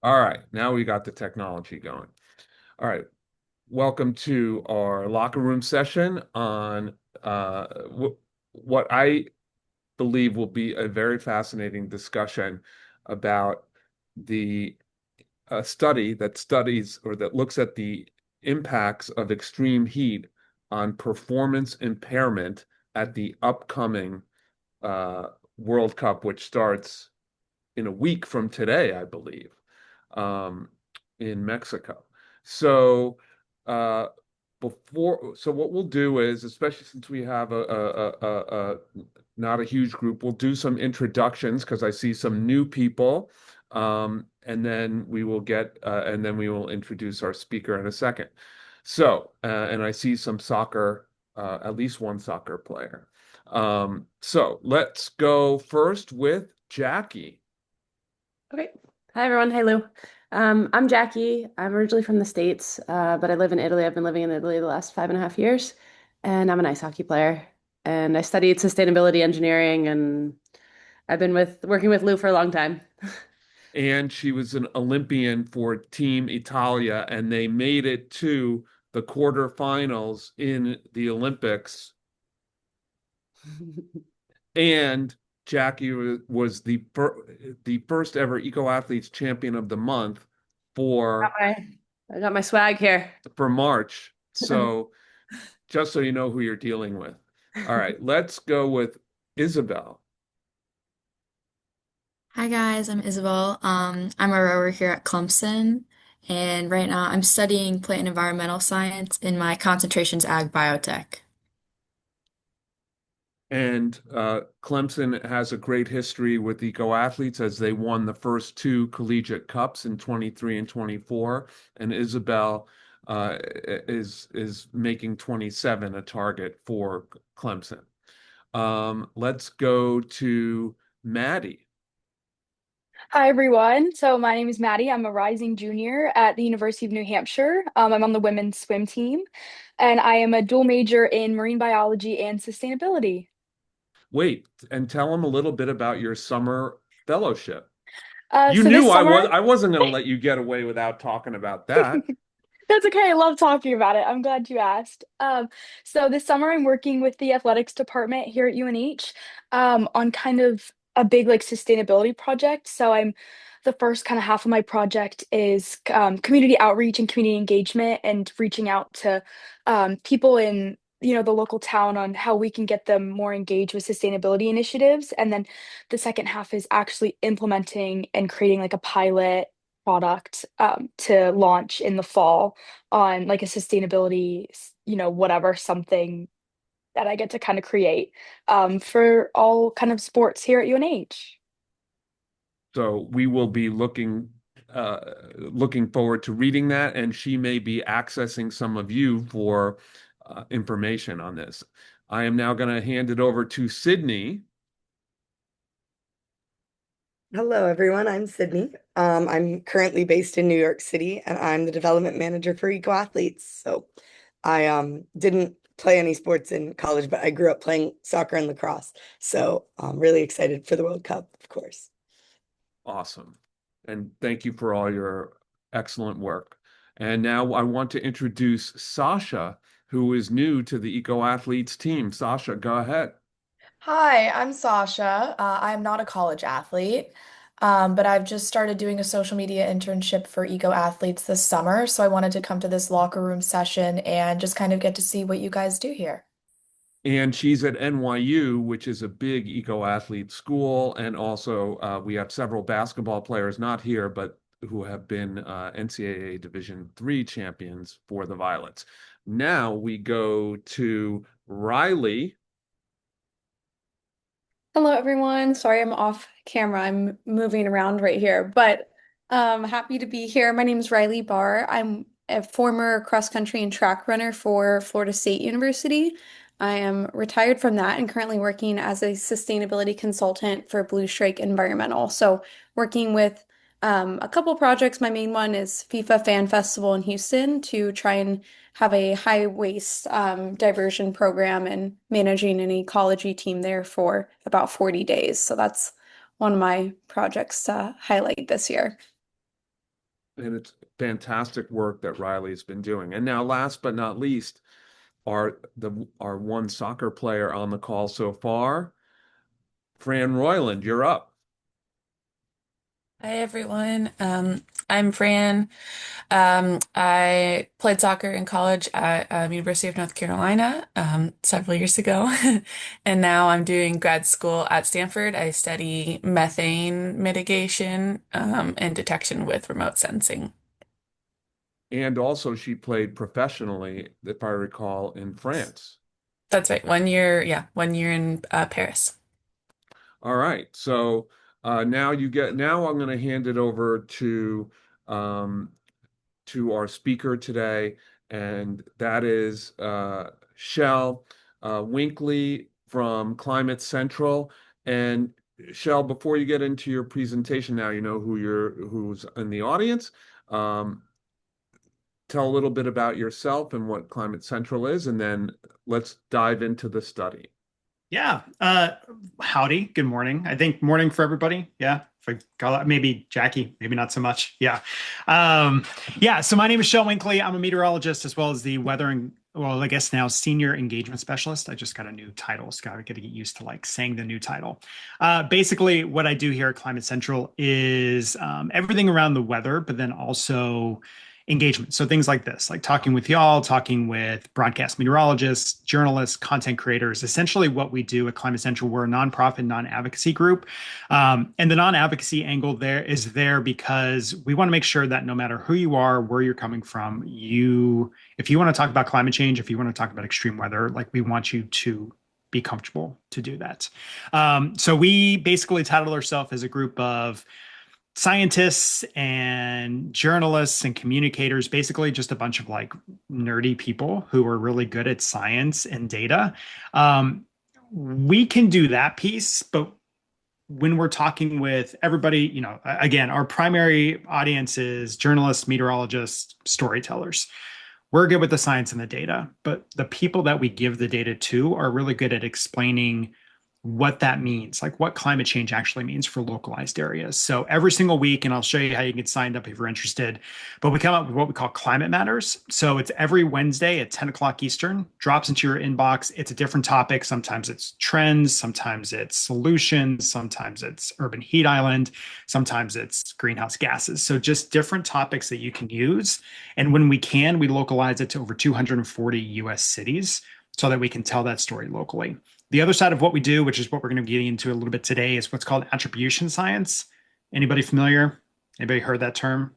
All right, now we got the technology going. All right, welcome to our locker room session on what I believe will be a very fascinating discussion about the study that studies or that looks at the impacts of extreme heat on performance impairment at the upcoming uh, World Cup, which starts in a week from today, I believe, um, in Mexico. So uh, so what we'll do is, especially since we have a not a huge group, we'll do some introductions because I see some new people, and then we will introduce our speaker in a second. So, and I see some soccer, at least one soccer player. So let's go first with Jackie. Okay. Hi, everyone. Hi, Lou. I'm Jackie. I'm originally from the States, but I live in Italy. I've been living in Italy the last 5.5 years, and I'm an ice hockey player. And I studied sustainability engineering, and I've been working with Lou for a long time. And she was an Olympian for Team Italia, and they made it to the quarterfinals in the Olympics. And Jackie was the first ever Eco Athletes Champion of the Month Got for my, I got my swag here. March. So just so you know who you're dealing with. All right, let's go with Isabel. Hi guys, I'm Isabel. I'm a rower here at Clemson, and right now I'm studying plant and environmental science, and my concentration's ag biotech. And Clemson has a great history with Eco Athletes as they won the first two collegiate cups in 23 and 24. And Isabel is making 27 a target for Clemson. Let's go to Maddie. Hi, everyone. So, my name is Maddie. I'm a rising junior at the University of New Hampshire. I'm on the women's swim team, and I am a dual major in marine biology and sustainability. Wait, and tell them a little bit about your summer fellowship. You So, this knew summer, I wasn't going to let you get away without talking about that. that's okay. I love talking about it. I'm glad you asked. So, this summer, I'm working with the athletics department here at UNH on kind of a big like sustainability project. The first kind of half of my project is community outreach and community engagement and reaching out to people in the local town on how we can get them more engaged with sustainability initiatives. And then the second half is actually implementing and creating like a pilot product to launch in the fall on like a sustainability, whatever, something that I get to kind of create for all kind of sports here at UNH. So we will be looking forward to reading that, and she may be accessing some of you for information on this. I am now going to hand it over to Sydney. Hello, everyone. I'm Sydney. I'm currently based in New York City, and I'm the development manager for Eco Athletes. So I didn't play any sports in college, but I grew up playing soccer and lacrosse. So I'm really excited for the World Cup, of course. Awesome. And thank you for all your excellent work. And now I want to introduce Sasha, who is new to the Eco Athletes team. Sasha, go ahead. Hi, I'm Sasha. I'm not a college athlete, but I've just started doing a social media internship for Eco Athletes this summer. So I wanted to come to this locker room session and just kind of get to see what you guys do here. And she's at NYU, which is a big eco athlete school. And also, we have several basketball players, not here, but who have been NCAA Division III champions for the Violets. Now we go to Riley. Hello, everyone. Sorry, I'm off camera. I'm moving around right here, but happy to be here. My name is Riley Barr. I'm a former cross country and track runner for Florida State University. I am retired from that and currently working as a sustainability consultant for Blue Strike Environmental. So, working with a couple projects. My main one is FIFA Fan Festival in Houston to try and have a high waste diversion program and managing an ecology team there for about 40 days. So that's one of my projects to highlight this year. And it's fantastic work that Riley's been doing. And now, last but not least, our one soccer player on the call so far, Fran Royland, you're up. Hi everyone. I'm Fran. I played soccer in college at University of North Carolina several years ago, and now I'm doing grad school at Stanford. I study methane mitigation and detection with remote sensing. And also, she played professionally, if I recall, in France. That's right. 1 year, yeah, 1 year in Paris. All right. So now I'm going to hand it over to our speaker today, and that is Shel Winkley from Climate Central. And Shel, before you get into your presentation, now you know who's in the audience. Tell a little bit about yourself and what Climate Central is, and then let's dive into the study. Yeah. Howdy. Good morning. I think morning for everybody. Yeah. If I call it, maybe Jackie, maybe not so much. Yeah. Yeah. So my name is Shel Winkley. I'm a meteorologist as well as the weather and, well, I guess now senior engagement specialist. I just got a new title. So I got to get used to like saying the new title. Basically, what I do here at Climate Central is everything around the weather, but then also engagement. So things like this, like talking with y'all, talking with broadcast meteorologists, journalists, content creators. Essentially what we do at Climate Central, we're a nonprofit, non-advocacy group. And the non-advocacy angle there is there because we want to make sure that no matter who you are, where you're coming from, if you want to talk about climate change, if you want to talk about extreme weather, like we want you to be comfortable to do that. So we basically titled ourselves as a group of scientists and journalists and communicators, basically just a bunch of like nerdy people who are really good at science and data. We can do that piece, but when we're talking with everybody, again, our primary audience is journalists, meteorologists, storytellers. We're good with the science and the data, but the people that we give the data to are really good at explaining what that means, like what climate change actually means for localized areas. So every single week, and I'll show you how you can get signed up if you're interested, but we come up with what we call Climate Matters. So it's every Wednesday at 10 o'clock Eastern, drops into your inbox. It's a different topic. Sometimes it's trends, sometimes it's solutions, sometimes it's urban heat island, sometimes it's greenhouse gases. So just different topics that you can use. And when we can, we localize it to over 240 US cities so that we can tell that story locally. The other side of what we do, which is what we're going to get into a little bit today, is what's called attribution science. Anybody familiar? Anybody heard that term?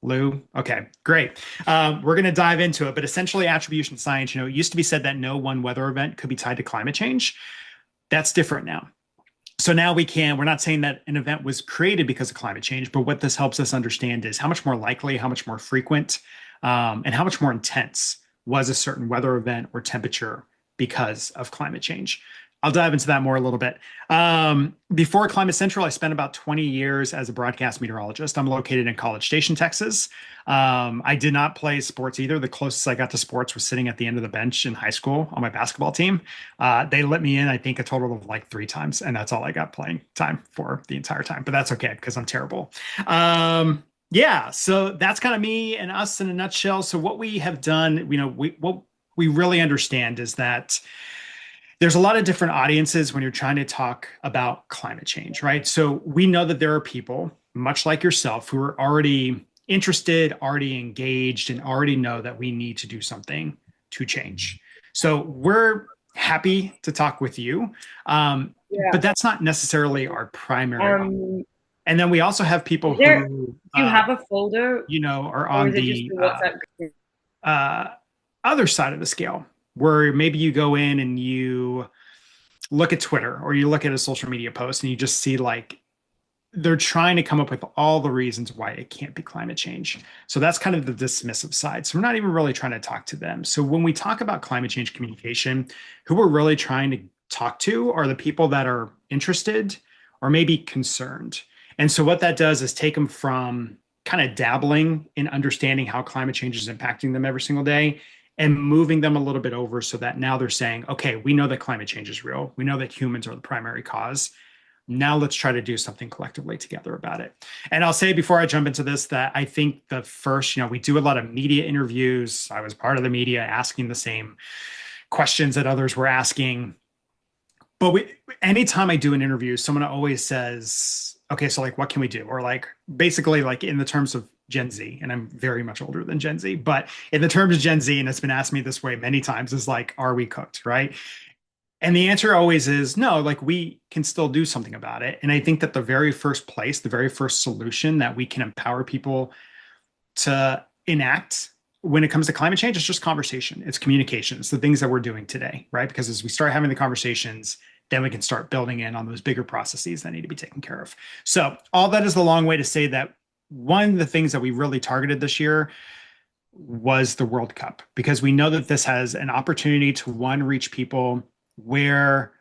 Lou? Okay, great. We're going to dive into it, but essentially attribution science, it used to be said that no one weather event could be tied to climate change. That's different now. So now we're not saying that an event was created because of climate change, but what this helps us understand is how much more likely, how much more frequent, and how much more intense was a certain weather event or temperature because of climate change. I'll dive into that more a little bit. Before Climate Central, I spent about 20 years as a broadcast meteorologist. I'm located in College Station, Texas. I did not play sports either. The closest I got to sports was sitting at the end of the bench in high school on my basketball team. They let me in, I think, a total of like 3 times, and that's all I got playing time for the entire time. But that's okay because I'm terrible. Yeah, so that's kind of me and us in a nutshell. So what we have done, what we really understand is that there's a lot of different audiences when you're trying to talk about climate change, right? So we know that there are people, much like yourself, who are already interested, already engaged, and already know that we need to do something to change. So we're happy to talk with you, but that's not necessarily our primary audience. And then we also have people who do you have a folder, are on the other side of the scale, where maybe you go in and you look at Twitter or you look at a social media post and you just see like they're trying to come up with all the reasons why it can't be climate change. So that's kind of the dismissive side. So we're not even really trying to talk to them. So when we talk about climate change communication, who we're really trying to talk to are the people that are interested or maybe concerned. And so what that does is take them from kind of dabbling in understanding how climate change is impacting them every single day and moving them a little bit over so that now they're saying, okay, we know that climate change is real. We know that humans are the primary cause. Now let's try to do something collectively together about it. And I'll say before I jump into this that I think the first, we do a lot of media interviews. I was part of the media asking the same questions that others were asking. But anytime I do an interview, someone always says, okay, so like, what can we do? Or like, basically like in the terms of Gen Z, and I'm very much older than Gen Z, but in the terms of Gen Z, and it's been asked me this way many times, is like, are we cooked, right? And the answer always is no, like we can still do something about it. And I think that the very first place, the very first solution that we can empower people to enact when it comes to climate change is just conversation. It's communication. It's the things that we're doing today, right? Because as we start having the conversations, then we can start building in on those bigger processes that need to be taken care of. So all that is the long way to say that one of the things that we really targeted this year was the World Cup, because we know that this has an opportunity to, one, reach people where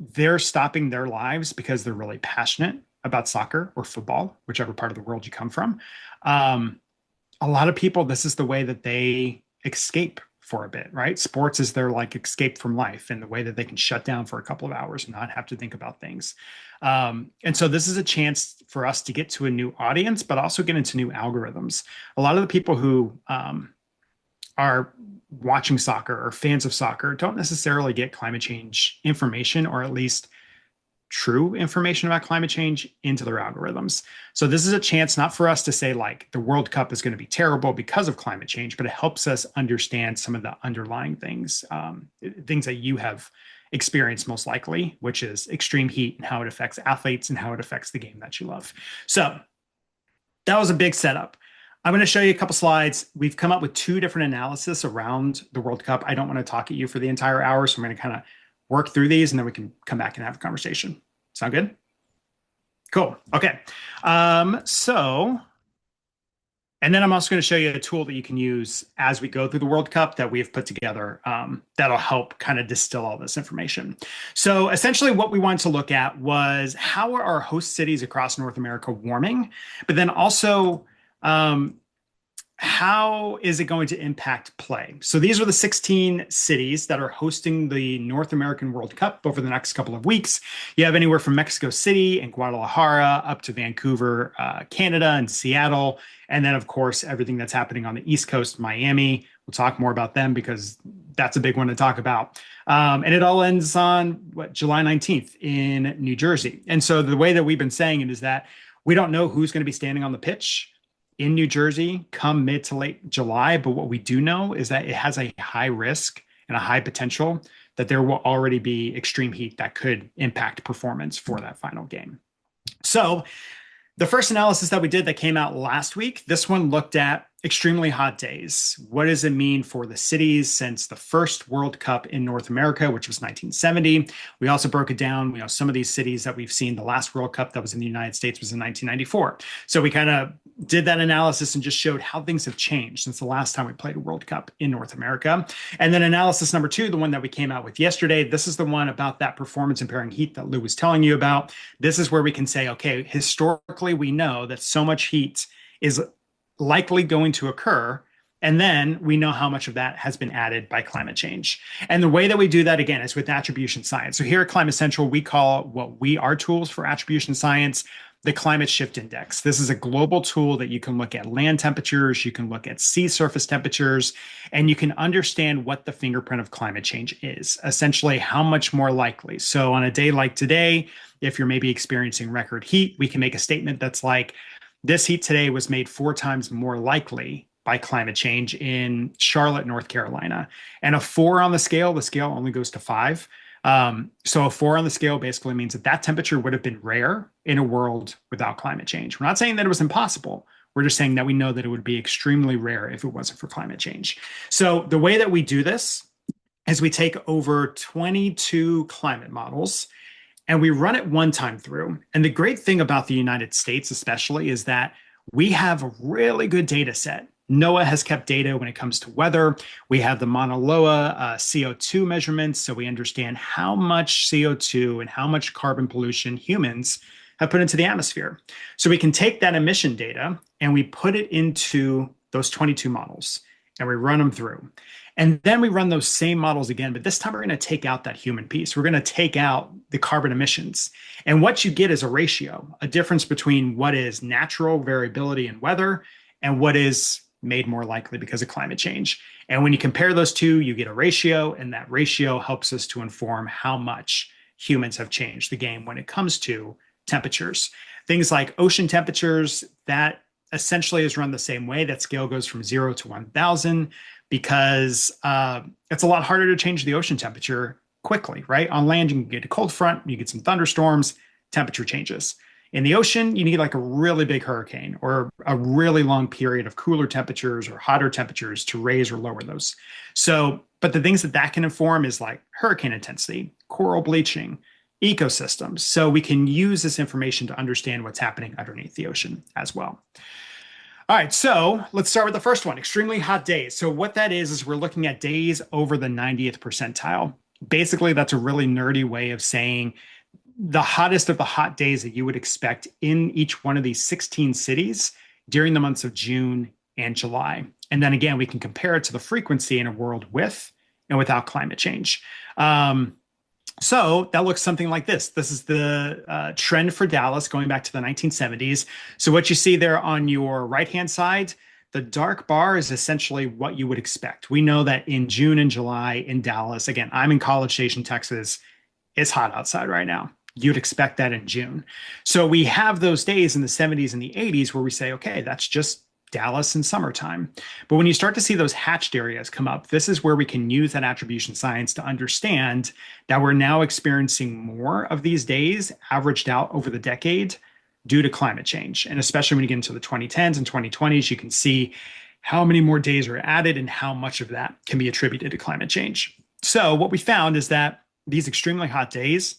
they're stopping their lives because they're really passionate about soccer or football, whichever part of the world you come from. A lot of people, this is the way that they escape for a bit, right? Sports is their like escape from life and the way that they can shut down for a couple of hours and not have to think about things. And so this is a chance for us to get to a new audience, but also get into new algorithms. A lot of the people who are watching soccer or fans of soccer don't necessarily get climate change information, or at least true information about climate change, into their algorithms. So this is a chance not for us to say like the World Cup is going to be terrible because of climate change, but it helps us understand some of the underlying things, things that you have experienced most likely, which is extreme heat and how it affects athletes and how it affects the game that you love. So that was a big setup. I'm going to show you a couple slides. We've come up with 2 different analysis around the World Cup. I don't want to talk at you for the entire hour, so I'm going to kind of work through these and then we can come back and have a conversation. Sound good? Cool. Okay. And then I'm also going to show you a tool that you can use as we go through the World Cup that we've put together that'll help kind of distill all this information. So essentially what we wanted to look at was how are our host cities across North America warming, but then also how is it going to impact play? So these are the 16 cities that are hosting the North American World Cup over the next couple of weeks. You have anywhere from Mexico City and Guadalajara up to Vancouver, Canada, and Seattle. And then, of course, everything that's happening on the East Coast, Miami. We'll talk more about them because that's a big one to talk about. And it all ends on July 19th in New Jersey. And so the way that we've been saying it is that we don't know who's going to be standing on the pitch in New Jersey come mid to late July. But what we do know is that it has a high risk and a high potential that there will already be extreme heat that could impact performance for that final game. So the first analysis that we did that came out last week, this one looked at extremely hot days. What does it mean for the cities since the first World Cup in North America, which was 1970? We also broke it down. Some of these cities that we've seen, the last World Cup that was in the United States was in 1994. So we kind of did that analysis and just showed how things have changed since the last time we played a World Cup in North America. And then analysis number 2, the one that we came out with yesterday, this is the one about that performance impairing heat that Lou was telling you about. This is where we can say, okay, historically, we know that so much heat is likely going to occur. And then we know how much of that has been added by climate change. And the way that we do that, again, is with attribution science. So here at Climate Central, we call our tools for attribution science the Climate Shift Index. This is a global tool that you can look at land temperatures, you can look at sea surface temperatures, and you can understand what the fingerprint of climate change is, essentially how much more likely. So on a day like today, if you're maybe experiencing record heat, we can make a statement that's like, this heat today was made 4 times more likely by climate change in Charlotte, North Carolina. And a 4 on the scale only goes to 5. So a 4 on the scale basically means that temperature would have been rare in a world without climate change. We're not saying that it was impossible. We're just saying that we know that it would be extremely rare if it wasn't for climate change. So the way that we do this is we take over 22 climate models and we run it one time through. And the great thing about the United States especially is that we have a really good data set. NOAA has kept data when it comes to weather. We have the Mauna Loa CO2 measurements, so we understand how much CO2 and how much carbon pollution humans have put into the atmosphere. So we can take that emission data and we put it into those 22 models. and we run them through. And then we run those same models again, but this time we're going to take out that human piece. We're going to take out the carbon emissions. And what you get is a ratio, a difference between what is natural variability in weather and what is made more likely because of climate change. And when you compare those two, you get a ratio, and that ratio helps us to inform how much humans have changed the game when it comes to temperatures. Things like ocean temperatures, that essentially is run the same way. That scale goes from 0 to 1,000 because it's a lot harder to change the ocean temperature quickly, right? On land, you can get a cold front, you get some thunderstorms, temperature changes. In the ocean, you need like a really big hurricane or a really long period of cooler temperatures or hotter temperatures to raise or lower those. So, but the things that can inform is like hurricane intensity, coral bleaching, ecosystems. So we can use this information to understand what's happening underneath the ocean as well. All right, so let's start with the first one, extremely hot days. So what that is we're looking at days over the 90th percentile. Basically, that's a really nerdy way of saying the hottest of the hot days that you would expect in each one of these 16 cities during the months of June and July. And then again, we can compare it to the frequency in a world with and without climate change. So that looks something like this. This is the trend for Dallas going back to the 1970s. So what you see there on your right-hand side, the dark bar is essentially what you would expect. We know that in June and July in Dallas, again, I'm in College Station, Texas, it's hot outside right now. You'd expect that in June. So we have those days in the 70s and the 80s where we say, okay, that's just Dallas in summertime. But when you start to see those hatched areas come up, this is where we can use that attribution science to understand that we're now experiencing more of these days averaged out over the decade due to climate change. And especially when you get into the 2010s and 2020s, you can see how many more days are added and how much of that can be attributed to climate change. So what we found is that these extremely hot days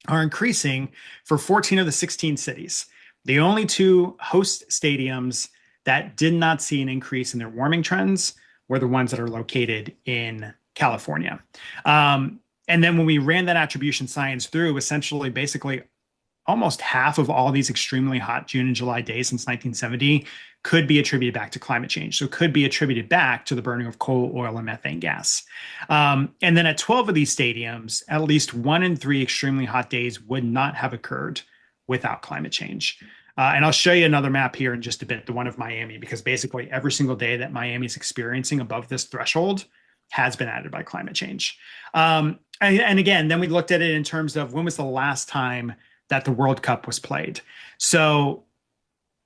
are increasing for 14 of the 16 cities. The only two host stadiums that did not see an increase in their warming trends were the ones that are located in California. And then when we ran that attribution science through, essentially, basically, almost half of all these extremely hot June and July days since 1970 could be attributed back to climate change. So could be attributed back to the burning of coal, oil, and methane gas. And then at 12 of these stadiums, at least 1 in 3 extremely hot days would not have occurred without climate change. And I'll show you another map here in just a bit, the one of Miami, because basically every single day that Miami is experiencing above this threshold has been added by climate change. And again, then we looked at it in terms of when was the last time that the World Cup was played. So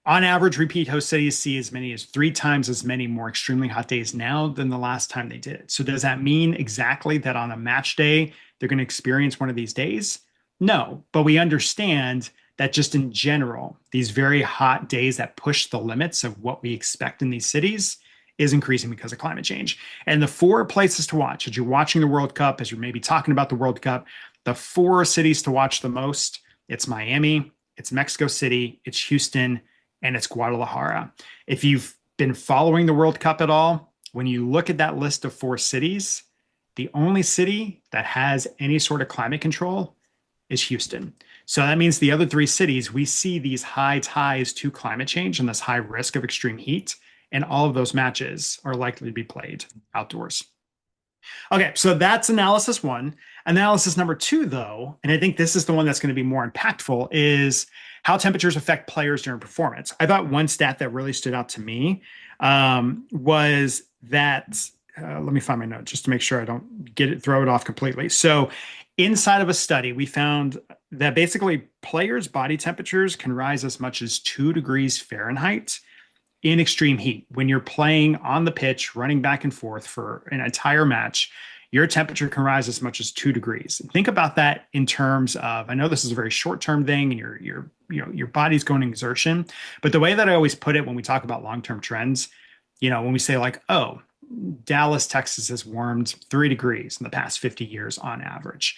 on average, repeat host cities see as many as 3 times as many more extremely hot days now than the last time they did it. So does that mean exactly that on a match day, they're going to experience one of these days? No, but we understand that just in general, these very hot days that push the limits of what we expect in these cities is increasing because of climate change. And the 4 places to watch, as you're watching the World Cup, as you're maybe talking about the World Cup, the 4 cities to watch the most, it's Miami, it's Mexico City, it's Houston, and it's Guadalajara. If you've been following the World Cup at all, when you look at that list of 4 cities, the only city that has any sort of climate control is Houston. So that means the other 3 cities, we see these high ties to climate change and this high risk of extreme heat, and all of those matches are likely to be played outdoors. Okay, so that's analysis 1. Analysis number 2, though, and I think this is the one that's going to be more impactful, is how temperatures affect players during performance. I thought one stat that really stood out to me was that, let me find my note just to make sure I don't throw it off completely. So inside of a study, we found that basically players' body temperatures can rise as much as 2 degrees Fahrenheit in extreme heat. When you're playing on the pitch, running back and forth for an entire match, your temperature can rise as much as 2 degrees. Think about that in terms of, I know this is a very short-term thing and your body's going to exertion, but the way that I always put it when we talk about long-term trends, when we say like, oh, Dallas, Texas has warmed 3 degrees in the past 50 years on average.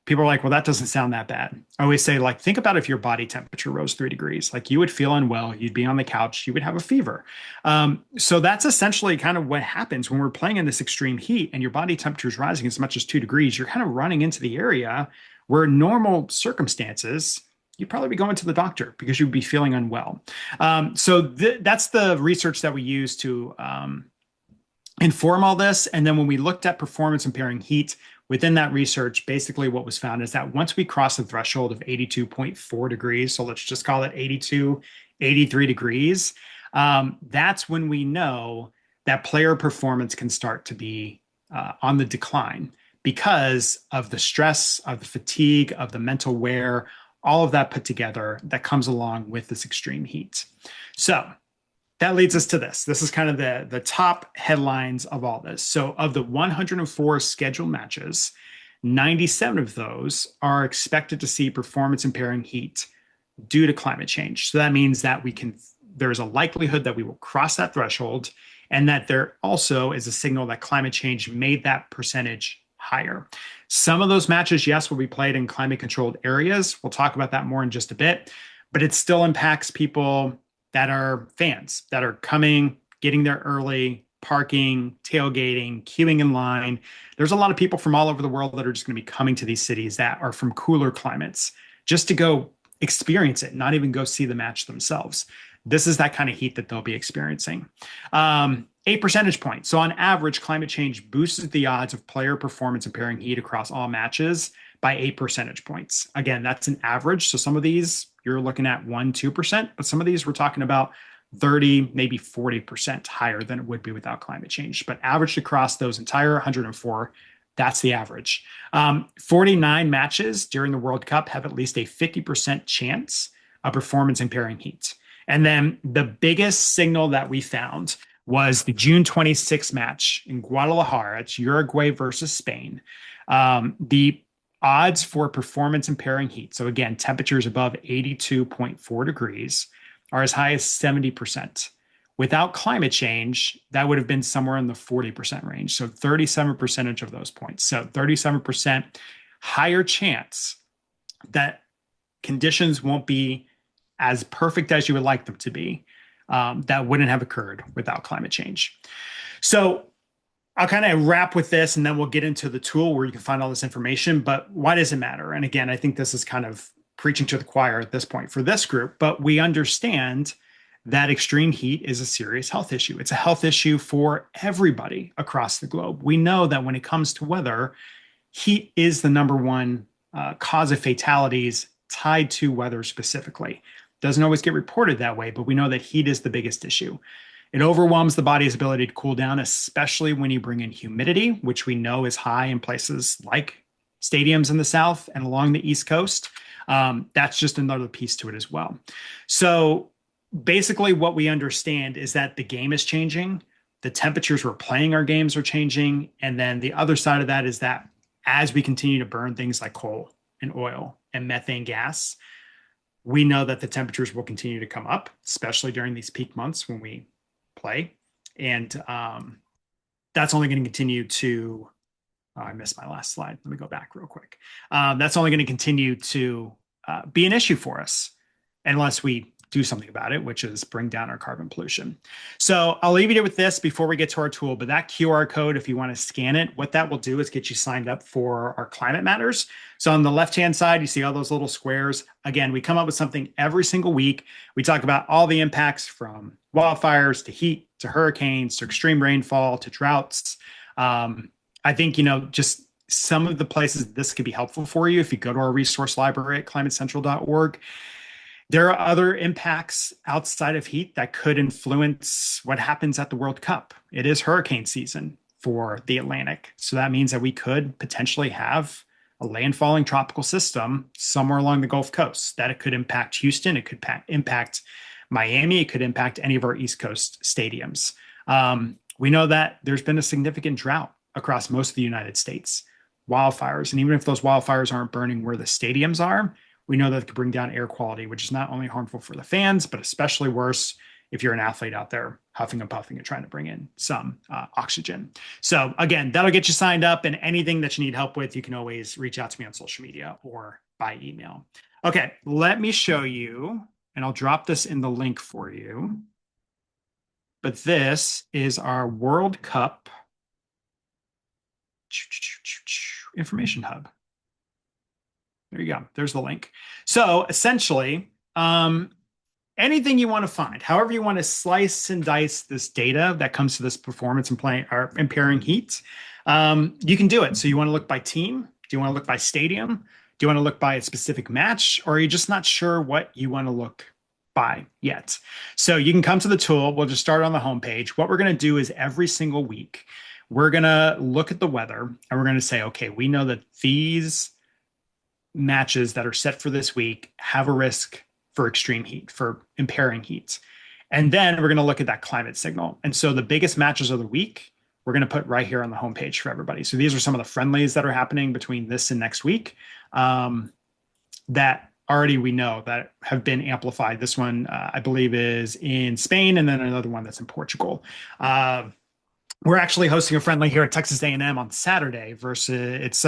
People are like, well, that doesn't sound that bad. I always say, like, think about if your body temperature rose 3 degrees. Like, you would feel unwell, you'd be on the couch, you would have a fever. So that's essentially kind of what happens when we're playing in this extreme heat and your body temperature is rising as much as 2 degrees. You're kind of running into the area where normal circumstances, you'd probably be going to the doctor because you'd be feeling unwell. So that's the research that we use to inform all this. And then when we looked at performance impairing heat within that research, basically what was found is that once we cross the threshold of 82.4 degrees, so let's just call it 82, 83 degrees, that's when we know that player performance can start to be on the decline because of the stress, of the fatigue, of the mental wear, all of that put together that comes along with this extreme heat. So that leads us to this. This is kind of the top headlines of all this. So of the 104 scheduled matches, 97 of those are expected to see performance impairing heat due to climate change. So that means that there's a likelihood that we will cross that threshold, and that there also is a signal that climate change made that percentage higher. Some of those matches, yes, will be played in climate controlled areas. We'll talk about that more in just a bit, but it still impacts people that are fans, that are coming, getting there early, parking, tailgating, queuing in line. There's a lot of people from all over the world that are just going to be coming to these cities that are from cooler climates just to go experience it, not even go see the match themselves. This is that kind of heat that they'll be experiencing. 8 percentage points. So on average, climate change boosts the odds of player performance impairing heat across all matches by 8 percentage points. Again, that's an average. So some of these you're looking at 1-2%, but some of these we're talking about 30, maybe 40% higher than it would be without climate change. But averaged across those entire 104, that's the average. 49 matches during the World Cup have at least a 50% chance of performance impairing heat. And then the biggest signal that we found was the June 26th match in Guadalajara. It's Uruguay versus Spain. The odds for performance impairing heat, so again, temperatures above 82.4 degrees, are as high as 70%. Without climate change, that would have been somewhere in the 40% range. So 37% of those points. So 37% higher chance that conditions won't be as perfect as you would like them to be. That wouldn't have occurred without climate change. So I'll kind of wrap with this, and then we'll get into the tool where you can find all this information. But why does it matter? And again, I think this is kind of preaching to the choir at this point for this group, but we understand that extreme heat is a serious health issue. It's a health issue for everybody across the globe. We know that when it comes to weather, heat is the number one cause of fatalities tied to weather specifically. Doesn't always get reported that way, but we know that heat is the biggest issue. It overwhelms the body's ability to cool down, especially when you bring in humidity, which we know is high in places like stadiums in the South and along the East Coast. That's just another piece to it as well. So basically what we understand is that the game is changing. The temperatures we're playing our games are changing. And then the other side of that is that as we continue to burn things like coal and oil and methane gas, we know that the temperatures will continue to come up, especially during these peak months when we play. And that's only going to continue to, I missed my last slide. Let me go back real quick. That's only going to continue to be an issue for us unless we do something about it, which is bring down our carbon pollution. So I'll leave you with this before we get to our tool, but that QR code, if you want to scan it, what that will do is get you signed up for our Climate Matters. So on the left-hand side, you see all those little squares. Again, we come up with something every single week. We talk about all the impacts from wildfires to heat, to hurricanes, to extreme rainfall, to droughts. I think, just some of the places this could be helpful for you. If you go to our resource library at climatecentral.org, there are other impacts outside of heat that could influence what happens at the World Cup. It is hurricane season for the Atlantic. So that means that we could potentially have a landfalling tropical system somewhere along the Gulf Coast. That it could impact Houston. It could impact Miami. It could impact any of our East Coast stadiums. We know that there's been a significant drought across most of the United States. Wildfires. And even if those wildfires aren't burning where the stadiums are, we know that it could bring down air quality, which is not only harmful for the fans, but especially worse if you're an athlete out there huffing and puffing and trying to bring in some oxygen. So again, that'll get you signed up, and anything that you need help with, you can always reach out to me on social media or by email. Okay, let me show you, and I'll drop this in the link for you. But this is our World Cup information hub. There you go. There's the link. So essentially, anything you want to find, however you want to slice and dice this data that comes to this performance and playing or impairing heat, you can do it. So you want to look by team? Do you want to look by stadium? Do you want to look by a specific match? Or are you just not sure what you want to look by yet? So you can come to the tool. We'll just start on the homepage. What we're going to do is every single week, we're going to look at the weather and we're going to say, okay, we know that these matches that are set for this week have a risk for extreme heat, for impairing heat. And then we're going to look at that climate signal. And so the biggest matches of the week, we're going to put right here on the homepage for everybody. So these are some of the friendlies that are happening between this and next week that already we know that have been amplified. This one, I believe, is in Spain, and then another one that's in Portugal. We're actually hosting a friendly here at Texas A&M on Saturday versus it's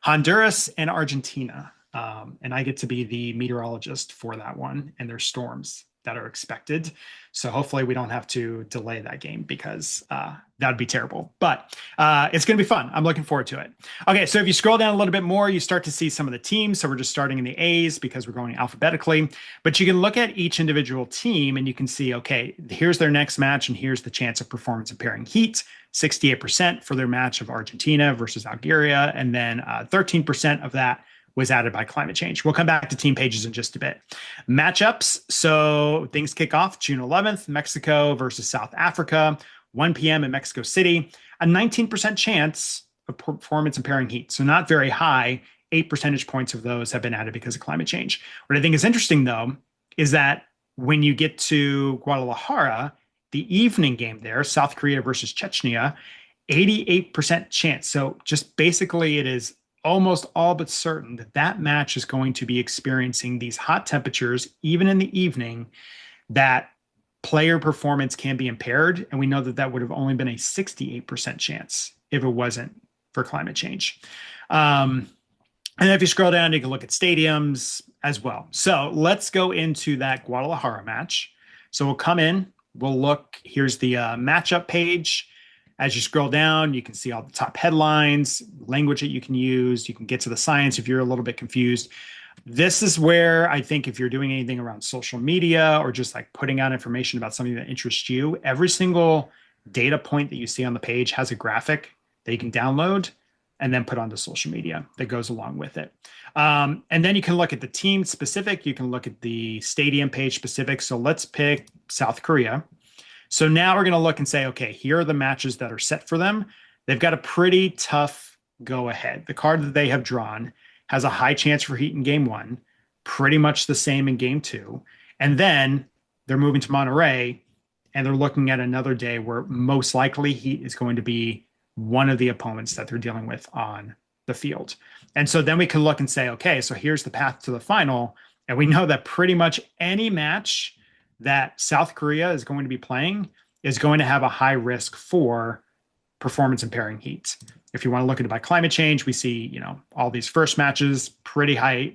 Honduras and Argentina. And I get to be the meteorologist for that one, and there's storms that are expected. So hopefully we don't have to delay that game because that would be terrible. But it's going to be fun. I'm looking forward to it. Okay, so if you scroll down a little bit more, you start to see some of the teams. So we're just starting in the A's because we're going alphabetically. But you can look at each individual team and you can see, okay, here's their next match and here's the chance of performance impairing heat. 68% for their match of Argentina versus Algeria. And then 13% of that was added by climate change. We'll come back to team pages in just a bit. Matchups. So things kick off June 11th, Mexico versus South Africa, 1 p.m. in Mexico City, a 19% chance of performance impairing heat. So not very high. 8 percentage points of those have been added because of climate change. What I think is interesting though, is that when you get to Guadalajara, the evening game there, South Korea versus Chechnya, 88% chance. So just basically it is almost all but certain that that match is going to be experiencing these hot temperatures, even in the evening, that player performance can be impaired. And we know that that would have only been a 68% chance if it wasn't for climate change. And then if you scroll down, you can look at stadiums as well. So let's go into that Guadalajara match. So we'll come in, we'll look, here's the matchup page. As you scroll down, you can see all the top headlines, language that you can use. You can get to the science if you're a little bit confused. This is where I think if you're doing anything around social media or just like putting out information about something that interests you, every single data point that you see on the page has a graphic that you can download and then put onto social media that goes along with it. And then you can look at the team specific. You can look at the stadium page specific. So let's pick South Korea. So now we're going to look and say, okay, here are the matches that are set for them. They've got a pretty tough go ahead. The card that they have drawn has a high chance for heat in game 1, pretty much the same in game 2. And then they're moving to Monterrey and they're looking at another day where most likely heat is going to be one of the opponents that they're dealing with on the field. And so then we can look and say, okay, so here's the path to the final. And we know that pretty much any match that South Korea is going to be playing is going to have a high risk for performance impairing heat. If you want to look at it by climate change, we see, you know, all these first matches, pretty high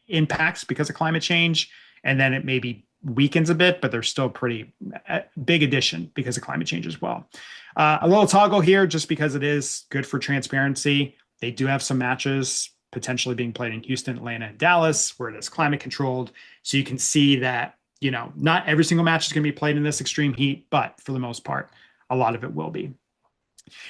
impacts because of climate change. And then it maybe weakens a bit, but they're still pretty big addition because of climate change as well. A little toggle here, just because it is good for transparency. They do have some matches potentially being played in Houston, Atlanta, and Dallas, where it is climate controlled. So you can see that, you know, not every single match is going to be played in this extreme heat, but for the most part, a lot of it will be.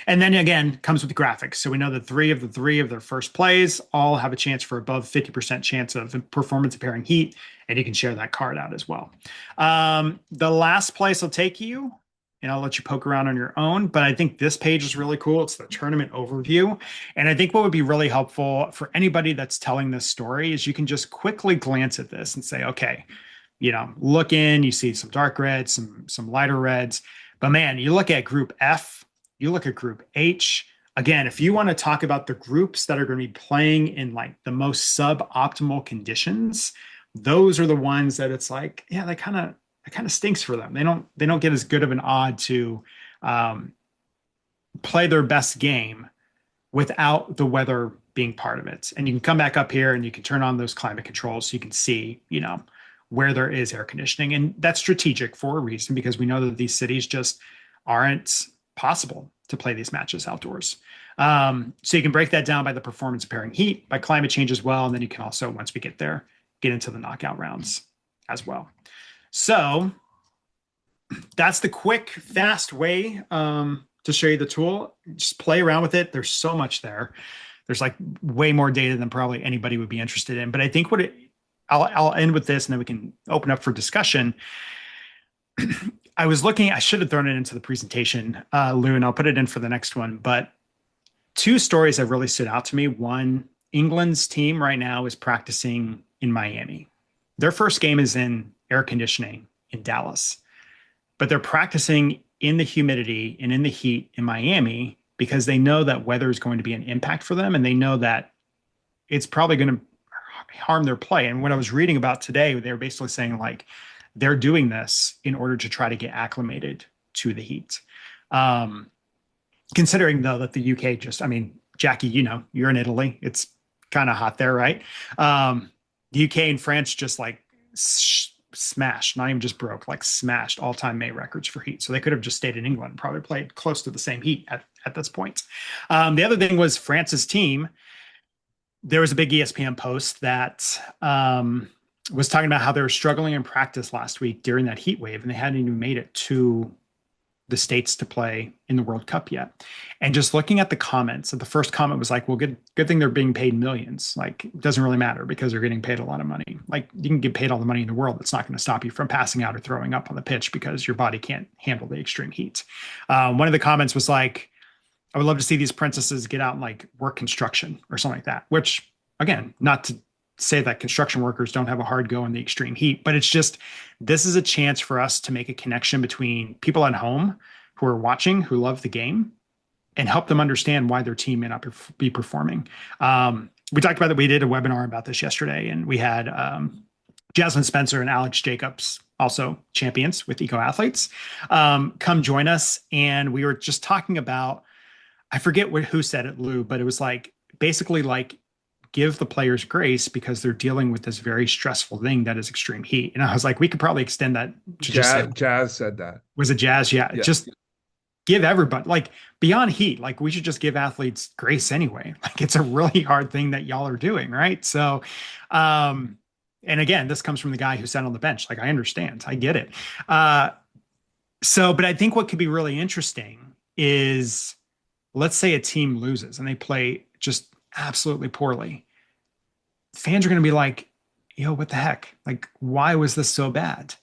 And then again, comes with graphics. So we know that 3 of their first plays all have a chance for above 50% chance of performance impairing heat, and you can share that card out as well. The last place will take you, and I'll let you poke around on your own, but I think this page is really cool. It's the tournament overview. And I think what would be really helpful for anybody that's telling this story is you can just quickly glance at this and say, okay, you know, look in, you see some dark reds, some lighter reds. But man, you look at group F, you look at group H. Again, if you want to talk about the groups that are going to be playing in like the most suboptimal conditions, those are the ones that it's like, yeah, it kind of stinks for them. They don't get as good of an odd to play their best game without the weather being part of it. And you can come back up here and you can turn on those climate controls so you can see, you know, where there is air conditioning. And that's strategic for a reason, because we know that these cities just aren't possible to play these matches outdoors. So you can break that down by the performance impairing heat, by climate change as well. And then you can also, once we get there, get into the knockout rounds as well. So that's the quick, fast way to show you the tool. Just play around with it. There's so much there. There's like way more data than probably anybody would be interested in. But I think I'll end with this and then we can open up for discussion. I should have thrown it into the presentation, Lou, and I'll put it in for the next one. But two stories have really stood out to me. One, England's team right now is practicing in Miami. Their first game is in air conditioning in Dallas, but they're practicing in the humidity and in the heat in Miami because they know that weather is going to be an impact for them. And they know that it's probably going to harm their play. And what I was reading about today, they were basically saying like, they're doing this in order to try to get acclimated to the heat. Considering though that the UK Jackie, you're in Italy. It's kind of hot there, right? The UK and France just like smashed, not even just broke, like smashed all-time May records for heat. So they could have just stayed in England and probably played close to the same heat at this point. The other thing was France's team. There was a big ESPN post that was talking about how they were struggling in practice last week during that heat wave, and they hadn't even made it to the States to play in the World Cup yet. And just looking at the comments, the first comment was like, well, good thing they're being paid millions. Like, it doesn't really matter because they're getting paid a lot of money. Like, you can get paid all the money in the world. It's not going to stop you from passing out or throwing up on the pitch because your body can't handle the extreme heat. One of the comments was like, I would love to see these princesses get out and like work construction or something like that, which again, not to say that construction workers don't have a hard go in the extreme heat, but it's just, this is a chance for us to make a connection between people at home who are watching, who love the game, and help them understand why their team may not be performing. We talked about that. We did a webinar about this yesterday, and we had Jasmine Spencer and Alex Jacobs, also champions with Eco Athletes, come join us. And we were just talking about, I forget who said it, Lou, but it was like, basically like, give the players grace because they're dealing with this very stressful thing that is extreme heat. And I was like, we could probably extend that to Jazz said that. Was it Jazz? Yeah. Just give everybody, like, beyond heat, like, we should just give athletes grace anyway. Like, it's a really hard thing that y'all are doing, right? So, and again, this comes from the guy who sat on the bench. Like, I understand. I get it. But I think what could be really interesting is, let's say a team loses and they play just absolutely poorly. Fans are going to be like, yo, what the heck? Like, why was this so bad?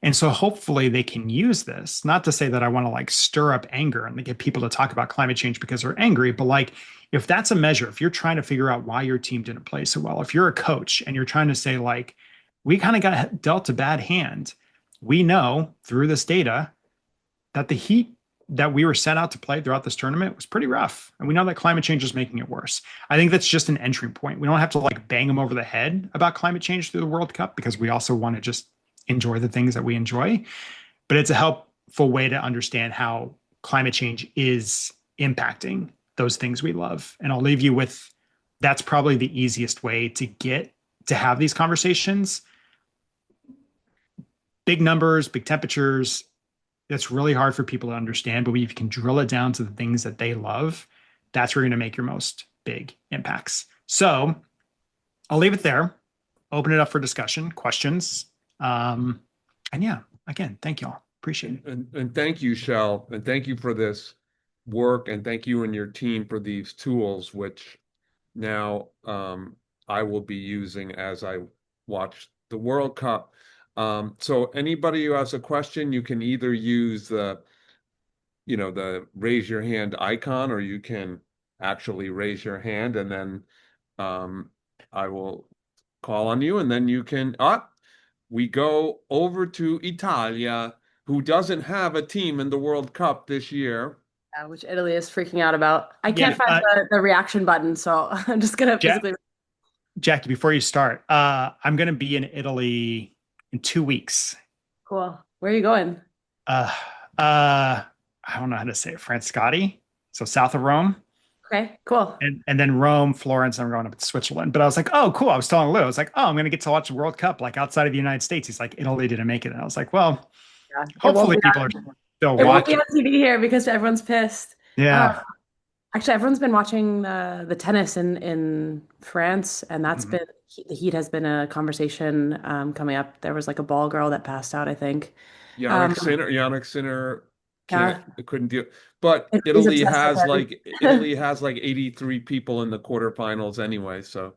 And so hopefully they can use this, not to say that I want to like stir up anger and get people to talk about climate change because they're angry, but like, if that's a measure, if you're trying to figure out why your team didn't play so well, if you're a coach and you're trying to say like, we kind of got dealt a bad hand, we know through this data that the heat that we were set out to play throughout this tournament was pretty rough. And we know that climate change is making it worse. I think that's just an entry point. We don't have to like bang them over the head about climate change through the World Cup because we also want to just enjoy the things that we enjoy. But it's a helpful way to understand how climate change is impacting those things we love. And I'll leave you with, that's probably the easiest way to get to have these conversations. Big numbers, big temperatures, that's really hard for people to understand, but when you can drill it down to the things that they love, that's where you're going to make your most big impacts. So I'll leave it there, open it up for discussion, questions. And yeah, again, thank y'all. Appreciate it. And thank you, Shell. And thank you for this work. And thank you and your team for these tools, which now I will be using as I watch the World Cup. So anybody who has a question, you can either use the raise your hand icon, or you can actually raise your hand, and then I will call on you, and then you can, we go over to Italia, who doesn't have a team in the World Cup this year. Which Italy is freaking out about. I can't find the reaction button, so I'm just going to physically. Jackie, before you start, I'm going to be in Italy in 2 weeks. Cool. Where are you going? I don't know how to say it. Frascati, so south of Rome. Okay, cool. And then Rome, Florence, and I'm going up to Switzerland. But I was like, oh, cool. I was telling Lou, I was like, oh, I'm going to get to watch the World Cup like outside of the United States. He's like, Italy didn't make it. And I was like, well, hopefully people are still watching. It won't be on TV here because everyone's pissed. Yeah. Actually, everyone's been watching the tennis in France, and that's been the heat has been a conversation coming up. There was like a ball girl that passed out, I think. Yannick Sinner Yeah, couldn't deal, but he's obsessed with him. Italy has like 83 people in the quarterfinals anyway, so.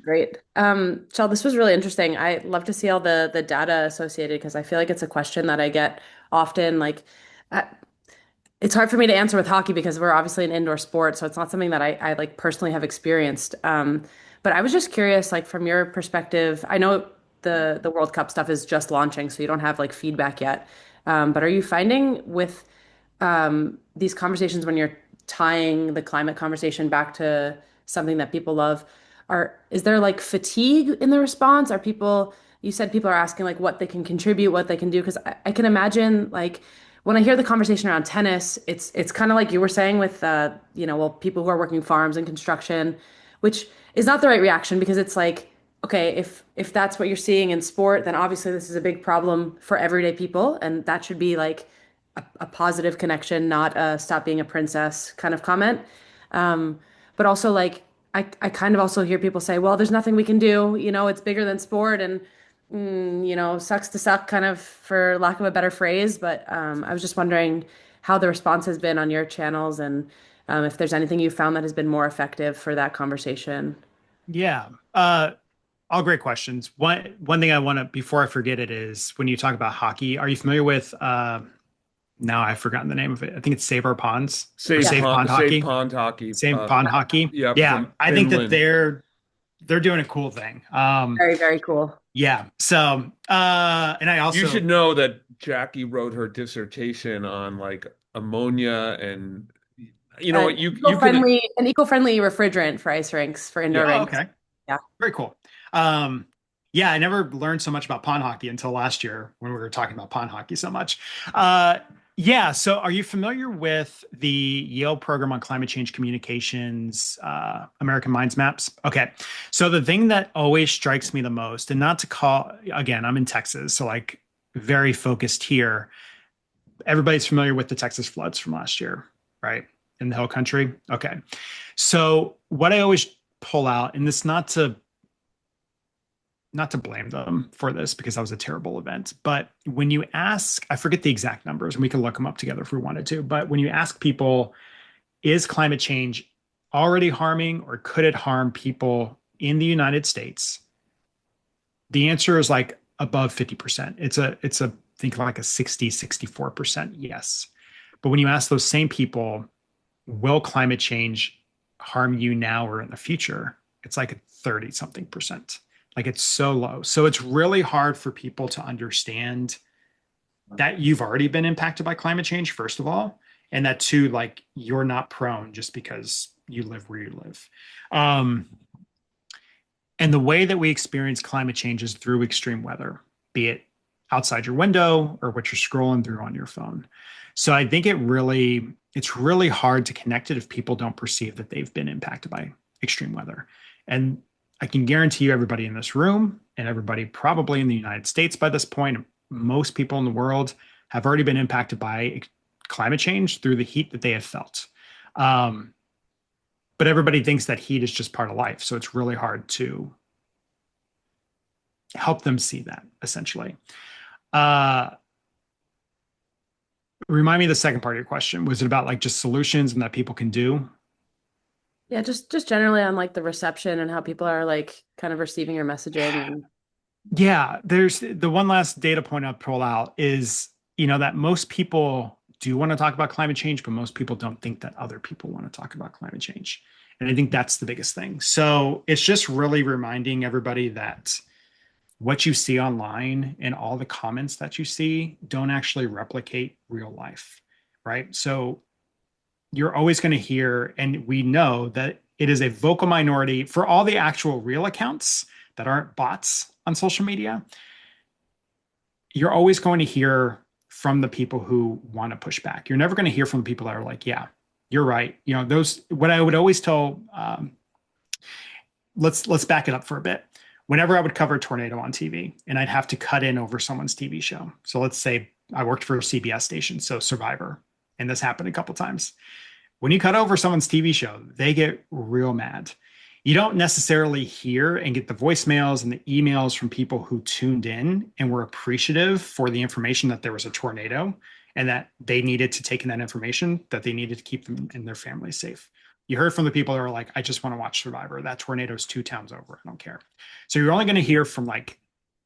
Great. Shel, this was really interesting. I love to see all the data associated because I feel like it's a question that I get often. Like, uh, it's hard for me to answer with hockey because we're obviously an indoor sport, so it's not something that I like personally have experienced. But I was just curious, like from your perspective, I know the World Cup stuff is just launching, so you don't have like feedback yet. But are you finding with these conversations when you're tying the climate conversation back to something that people love, is there like fatigue in the response? Are people, you said people are asking like what they can contribute, what they can do? Because I can imagine like when I hear the conversation around tennis, it's kind of like you were saying with well, people who are working farms and construction, which is not the right reaction because it's like, okay, if that's what you're seeing in sport, then obviously this is a big problem for everyday people, and that should be like a positive connection, not a stop being a princess kind of comment. But also like I kind of also hear people say, well, there's nothing we can do, it's bigger than sport and sucks to suck kind of for lack of a better phrase. But I was just wondering how the response has been on your channels and if there's anything you found that has been more effective for that conversation. Yeah. All great questions. One thing I want to, before I forget it, is when you talk about hockey, are you familiar with now I've forgotten the name of it. I think it's Save Our Ponds. Save Pond Hockey. Save Pond Hockey. Save Pond Hockey. Yeah. I think that they're doing a cool thing. Very, very cool. Yeah. So and I also, you should know that Jackie wrote her dissertation on like ammonia and what you can an eco-friendly refrigerant for ice rinks for indoor rinks. Okay. Yeah. Very cool. Yeah, I never learned so much about pond hockey until last year when we were talking about pond hockey so much. Yeah, so are you familiar with the Yale program on climate change communications, American Minds Maps? Okay, so the thing that always strikes me the most, and not to call, again, I'm in Texas, so like very focused here. Everybody's familiar with the Texas floods from last year, right? In the Hill Country. Okay, so what I always pull out, and this not to blame them for this because that was a terrible event, but when you ask, I forget the exact numbers and we can look them up together if we wanted to, but when you ask people, is climate change already harming or could it harm people in the United States? The answer is like above 50%. It's a think like a 64% yes. But when you ask those same people, will climate change harm you now or in the future? It's like a 30 something percent. Like it's so low. So it's really hard for people to understand that you've already been impacted by climate change, first of all, and that two, like you're not prone just because you live where you live. And the way that we experience climate change is through extreme weather, be it outside your window or what you're scrolling through on your phone. So I think it's really hard to connect it if people don't perceive that they've been impacted by extreme weather. And I can guarantee you everybody in this room and everybody probably in the United States by this point, most people in the world have already been impacted by climate change through the heat that they have felt. But everybody thinks that heat is just part of life. So it's really hard to help them see that, essentially. Remind me the second part of your question. Was it about like just solutions and that people can do? Yeah, just generally on like the reception and how people are like kind of receiving your messaging. And... Yeah, there's the one last data point I'll pull out is, that most people do want to talk about climate change, but most people don't think that other people want to talk about climate change. And I think that's the biggest thing. So it's just really reminding everybody that what you see online and all the comments that you see don't actually replicate real life, right? So you're always going to hear, and we know that it is a vocal minority for all the actual real accounts that aren't bots on social media. You're always going to hear from the people who want to push back. You're never going to hear from the people that are like, yeah, you're right. What I would always tell, let's back it up for a bit. Whenever I would cover a tornado on TV and I'd have to cut in over someone's TV show. So let's say I worked for a CBS station, so Survivor, and this happened a couple of times. When you cut over someone's TV show, they get real mad. You don't necessarily hear and get the voicemails and the emails from people who tuned in and were appreciative for the information that there was a tornado and that they needed to take in that information, that they needed to keep them and their families safe. You heard from the people that are like, I just want to watch Survivor. That tornado's 2 towns over. I don't care. So you're only going to hear from like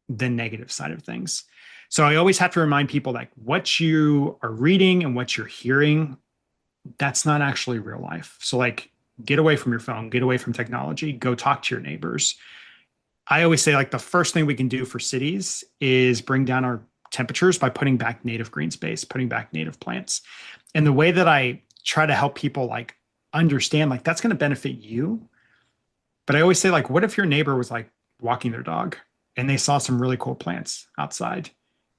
the negative side of things. So I always have to remind people like what you are reading and what you're hearing, that's not actually real life. So like get away from your phone, get away from technology, go talk to your neighbors. I always say like the first thing we can do for cities is bring down our temperatures by putting back native green space, putting back native plants. And the way that I try to help people like understand like that's going to benefit you. But I always say like, what if your neighbor was like walking their dog and they saw some really cool plants outside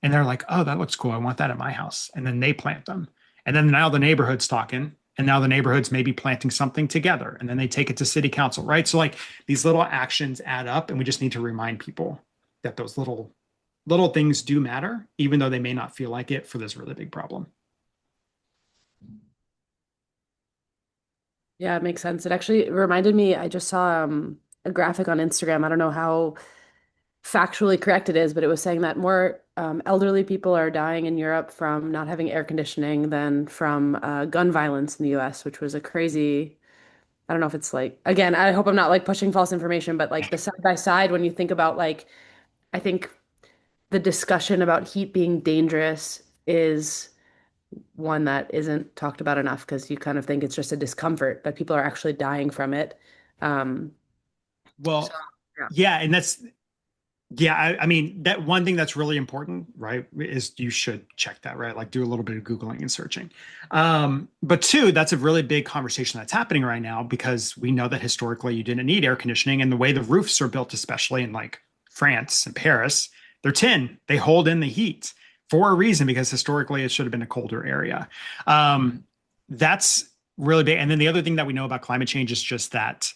and they're like, oh, that looks cool. I want that at my house. And then they plant them. And then now the neighborhood's talking and now the neighborhood's maybe planting something together and then they take it to city council, right? So like these little actions add up and we just need to remind people that those little things do matter, even though they may not feel like it for this really big problem. Yeah, it makes sense. It actually reminded me, I just saw a graphic on Instagram. I don't know how factually correct it is, but it was saying that more elderly people are dying in Europe from not having air conditioning than from gun violence in the US, which was a crazy, I don't know if it's like, again, I hope I'm not like pushing false information, but like the side by side, when you think about like, I think the discussion about heat being dangerous is one that isn't talked about enough because you kind of think it's just a discomfort, but people are actually dying from it. Well, So, yeah. yeah, and that's yeah, I mean, that one thing that's really important, right, is you should check that, right? Like do a little bit of Googling and searching. But two, that's a really big conversation that's happening right now because we know that historically you didn't need air conditioning and the way the roofs are built, especially in like France and Paris, they're tin. They hold in the heat for a reason because historically it should have been a colder area. That's really big. And then the other thing that we know about climate change is just that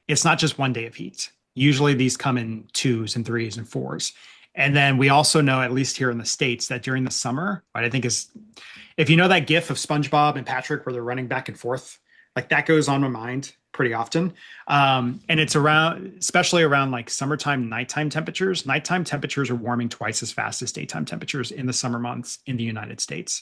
it's not just one day of heat. Usually these come in 2s and 3s and 4s. And then we also know, at least here in the States, that during the summer, what I think is, if you know that GIF of SpongeBob and Patrick where they're running back and forth, like that goes on my mind pretty often. And it's around, especially around like summertime, nighttime temperatures. Nighttime temperatures are warming twice as fast as daytime temperatures in the summer months in the United States.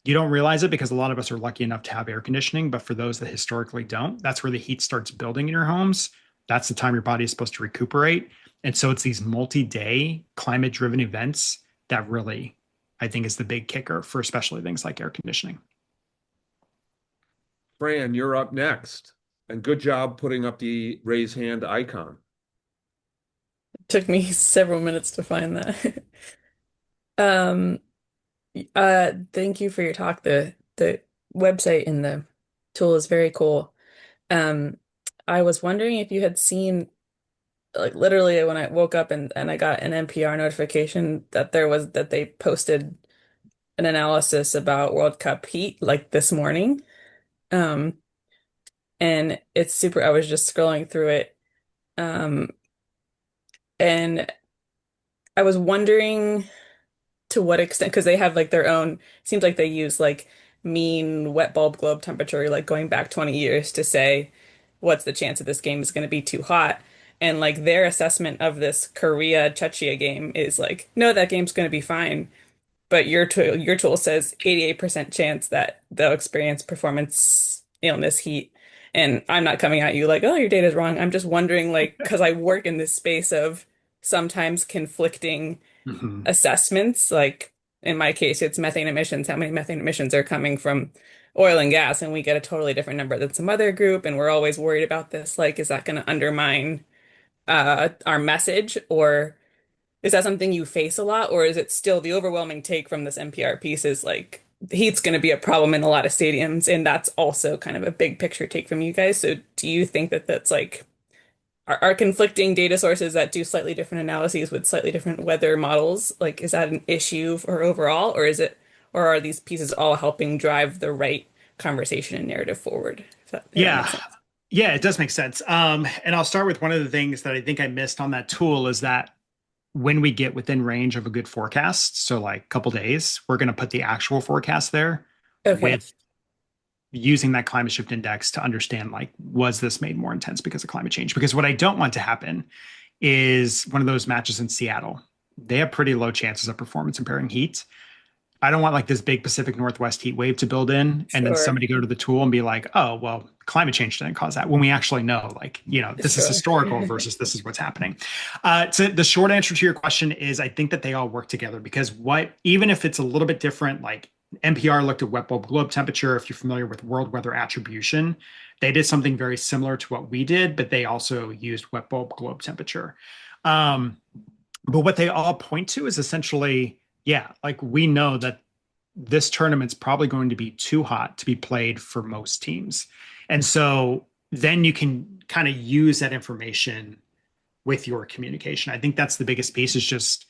You don't realize it because a lot of us are lucky enough to have air conditioning, but for those that historically don't, that's where the heat starts building in your homes. That's the time your body is supposed to recuperate. And so it's these multi-day climate-driven events that really, I think, is the big kicker for especially things like air conditioning. Fran, you're up next. And good job putting up the raise hand icon. It took me several minutes to find that. Thank you for your talk. The website and the tool is very cool. I was wondering if you had seen, like literally when I woke up and I got an NPR notification that they posted an analysis about World Cup heat like this morning. Um, and it's super, I was just scrolling through it. And I was wondering to what extent, because they have like their own, seems like they use like mean wet bulb globe temperature, like going back 20 years to say, what's the chance that this game is going to be too hot? And like their assessment of this Korea Czechia game is like, no, that game's going to be fine. But your tool says 88% chance that they'll experience performance illness heat. And I'm not coming at you like, oh, your data's wrong. I'm just wondering, like, because I work in this space of sometimes conflicting assessments. Like in my case, it's methane emissions. How many methane emissions are coming from oil and gas? And we get a totally different number than some other group. And we're always worried about this. Like, is that going to undermine our message? Or is that something you face a lot? Or is it still the overwhelming take from this NPR piece is like, the heat's going to be a problem in a lot of stadiums. And that's also kind of a big picture take from you guys. So do you think that that's like, are conflicting data sources that do slightly different analyses with slightly different weather models, like, is that an issue for overall, or are these pieces all helping drive the right conversation and narrative forward? If that makes sense. Yeah, it does make sense. And I'll start with one of the things that I think I missed on that tool is that when we get within range of a good forecast, so like a couple days, we're going to put the actual forecast there Okay. with using that climate shift index to understand, like, was this made more intense because of climate change? Because what I don't want to happen is one of those matches in Seattle. They have pretty low chances of performance impairing heat. I don't want like this big Pacific Northwest heat wave to build in and then somebody go to the tool and be like, oh, well, climate change didn't cause that, when we actually know, like, this is historical versus this is what's happening. So the short answer to your question is I think that they all work together, because even if it's a little bit different, like NPR looked at wet bulb globe temperature. If you're familiar with world weather attribution, they did something very similar to what we did, but they also used wet bulb globe temperature. But what they all point to is essentially, yeah, like we know that this tournament's probably going to be too hot to be played for most teams. And so then you can kind of use that information with your communication. I think that's the biggest piece, is just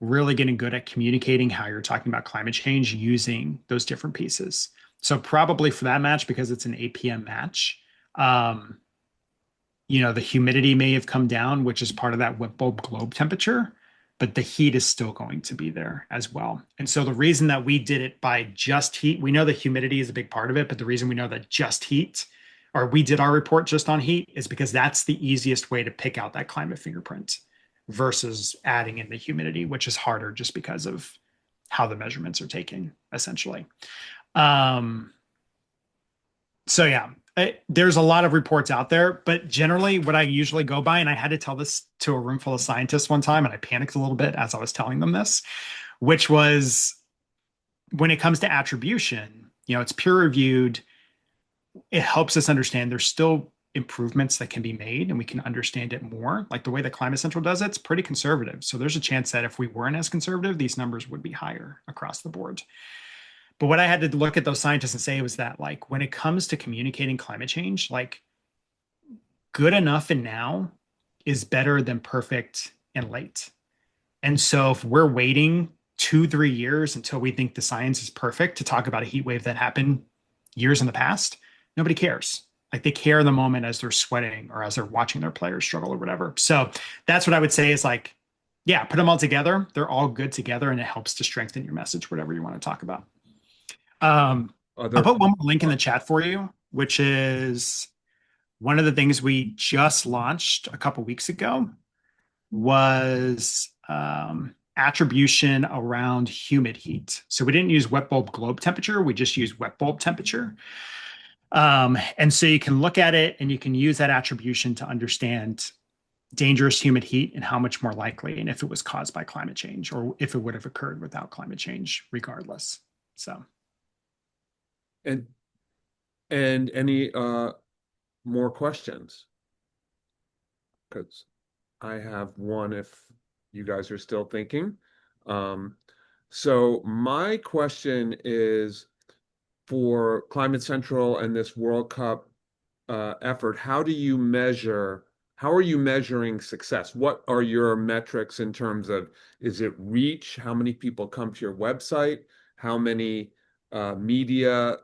really getting good at communicating how you're talking about climate change using those different pieces. So probably for that match, because it's an 8 p.m. match, the humidity may have come down, which is part of that wet bulb globe temperature, but the heat is still going to be there as well. And so the reason that we did it by just heat, we know that humidity is a big part of it, but the reason we know that just heat, or we did our report just on heat, is because that's the easiest way to pick out that climate fingerprint versus adding in the humidity, which is harder just because of how the measurements are taken, essentially. So yeah, there's a lot of reports out there, but generally what I usually go by, and I had to tell this to a room full of scientists one time, and I panicked a little bit as I was telling them this, which was, when it comes to attribution, it's peer reviewed. It helps us understand there's still improvements that can be made, and we can understand it more. Like the way that Climate Central does it's pretty conservative. So there's a chance that if we weren't as conservative, these numbers would be higher across the board. But what I had to look at those scientists and say was that, like, when it comes to communicating climate change, like, good enough and now is better than perfect and late. And so if we're waiting 2-3 years until we think the science is perfect to talk about a heat wave that happened years in the past, nobody cares. Like, they care in the moment as they're sweating or as they're watching their players struggle or whatever. So that's what I would say is, like, yeah, put them all together. They're all good together, and it helps to strengthen your message, whatever you want to talk about. I'll put one more link in the chat for you, which is one of the things we just launched a couple weeks ago was attribution around humid heat. So we didn't use wet bulb globe temperature. We just used wet bulb temperature. And so you can look at it and you can use that attribution to understand dangerous humid heat and how much more likely, and if it was caused by climate change or if it would have occurred without climate change regardless. So. And any more questions? Because I have one if you guys are still thinking. So my question is, for Climate Central and this World Cup effort, how are you measuring success? What are your metrics in terms of, is it reach? How many people come to your website? How many media,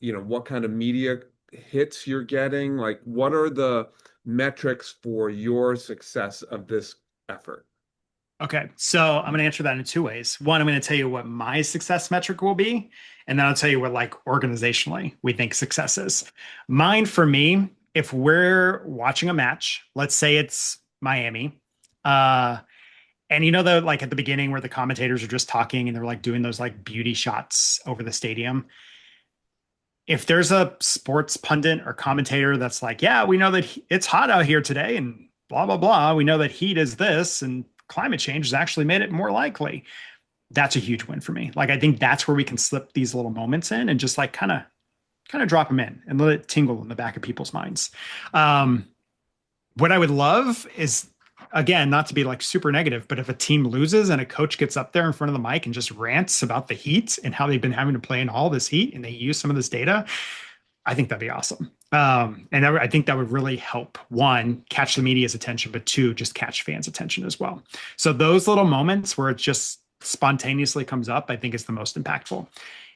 what kind of media hits you're getting? Like, what are the metrics for your success of this effort? Okay, so I'm going to answer that in 2 ways. One, I'm going to tell you what my success metric will be, and then I'll tell you what, like, organizationally we think success is. Mine, for me, if we're watching a match, let's say it's Miami, and like at the beginning where the commentators are just talking and they're like doing those like beauty shots over the stadium. If there's a sports pundit or commentator that's like, yeah, we know that it's hot out here today and blah, blah, blah. We know that heat is this and climate change has actually made it more likely. That's a huge win for me. Like, I think that's where we can slip these little moments in and just like kind of drop them in and let it tingle in the back of people's minds. What I would love is, again, not to be like super negative, but if a team loses and a coach gets up there in front of the mic and just rants about the heat and how they've been having to play in all this heat and they use some of this data, I think that'd be awesome. And I think that would really help, one, catch the media's attention, but two, just catch fans' attention as well. So those little moments where it just spontaneously comes up, I think is the most impactful.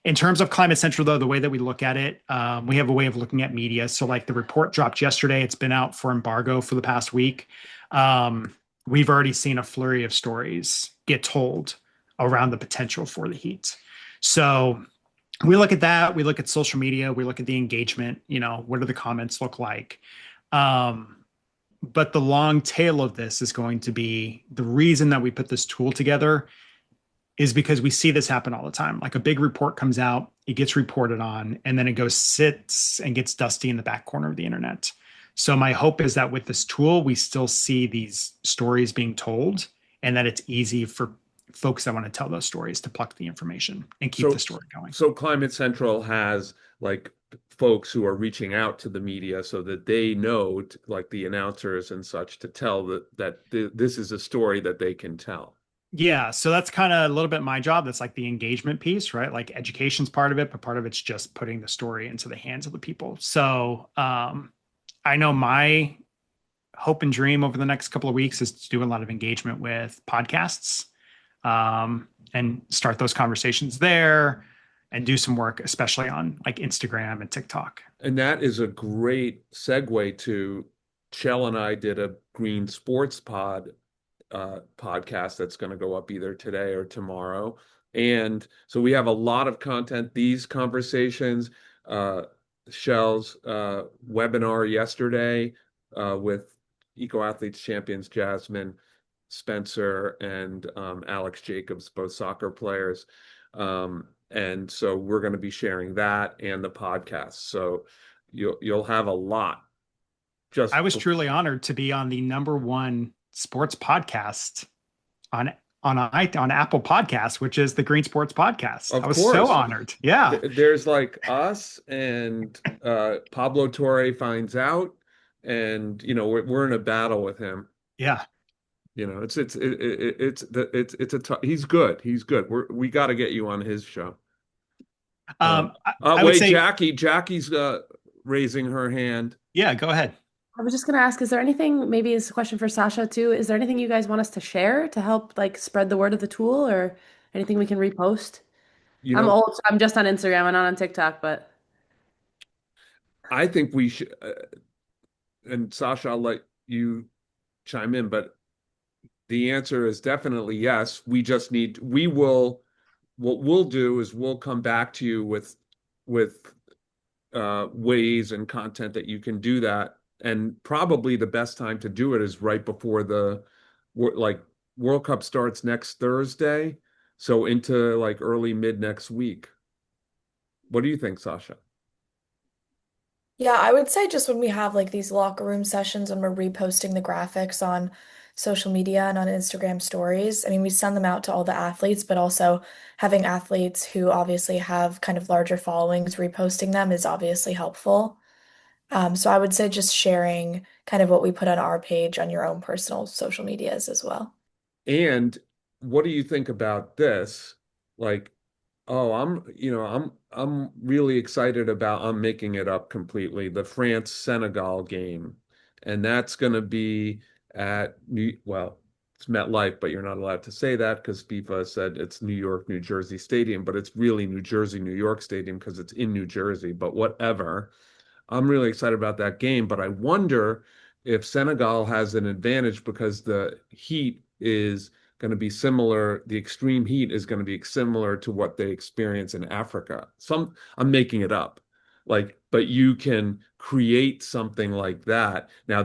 In terms of Climate Central, though, the way that we look at it, we have a way of looking at media. So like the report dropped yesterday, it's been out for embargo for the past week. We've already seen a flurry of stories get told around the potential for the heat. So we look at that. We look at social media. We look at the engagement. What do the comments look like? Um, but the long tail of this is going to be the reason that we put this tool together is because we see this happen all the time. Like a big report comes out, it gets reported on, and then it goes sits and gets dusty in the back corner of the internet. So my hope is that with this tool, we still see these stories being told and that it's easy for folks that want to tell those stories to pluck the information and keep the story going. So Climate Central has like folks who are reaching out to the media so that they know, like the announcers and such, to tell that this is a story that they can tell. Yeah, so that's kind of a little bit my job. That's like the engagement piece, right? Like education's part of it, but part of it's just putting the story into the hands of the people. So I know my hope and dream over the next couple of weeks is to do a lot of engagement with podcasts and start those conversations there and do some work, especially on like Instagram and TikTok. And that is a great segue to Chell and I did a Green Sports podcast that's going to go up either today or tomorrow. And so we have a lot of content. These conversations, Shell's webinar yesterday with Eco Athletes Champions Jasmine Spencer and Alex Jacobs, both soccer players. And so we're going to be sharing that and the podcast. So you'll have a lot. I was truly honored to be on the #1 sports podcast on Apple Podcasts, which is the Green Sports Podcast. I was so honored. Yeah. There's like us and Pablo Torre finds out, and we're in a battle with him. Yeah. He's good. He's good. We got to get you on his show. I would say Jackie's raising her hand. Yeah, go ahead. I was just going to ask, is there anything, maybe it's a question for Sasha too, is there anything you guys want us to share to help like spread the word of the tool, or anything we can repost? I'm old, so I'm just on Instagram and not on TikTok, but I think we should, and Sasha, I'll let you chime in, but the answer is definitely yes. What we'll do is we'll come back to you with ways and content that you can do that. And probably the best time to do it is right before the World Cup starts next Thursday. So into like early mid next week. What do you think, Sasha? Yeah, I would say just when we have like these locker room sessions and we're reposting the graphics on social media and on Instagram stories. I mean, we send them out to all the athletes, but also having athletes who obviously have kind of larger followings reposting them is obviously helpful. So I would say just sharing kind of what we put on our page on your own personal social medias as well. And what do you think about this? Like, oh, I'm really excited about, I'm making it up completely, the France-Senegal game. And that's going to be at it's MetLife, but you're not allowed to say that because FIFA said it's New York, New Jersey Stadium, but it's really New Jersey, New York Stadium because it's in New Jersey, but whatever. I'm really excited about that game, but I wonder if Senegal has an advantage because the heat is going to be similar. The extreme heat is going to be similar to what they experience in Africa. I'm making it up, but you can create something like that. Now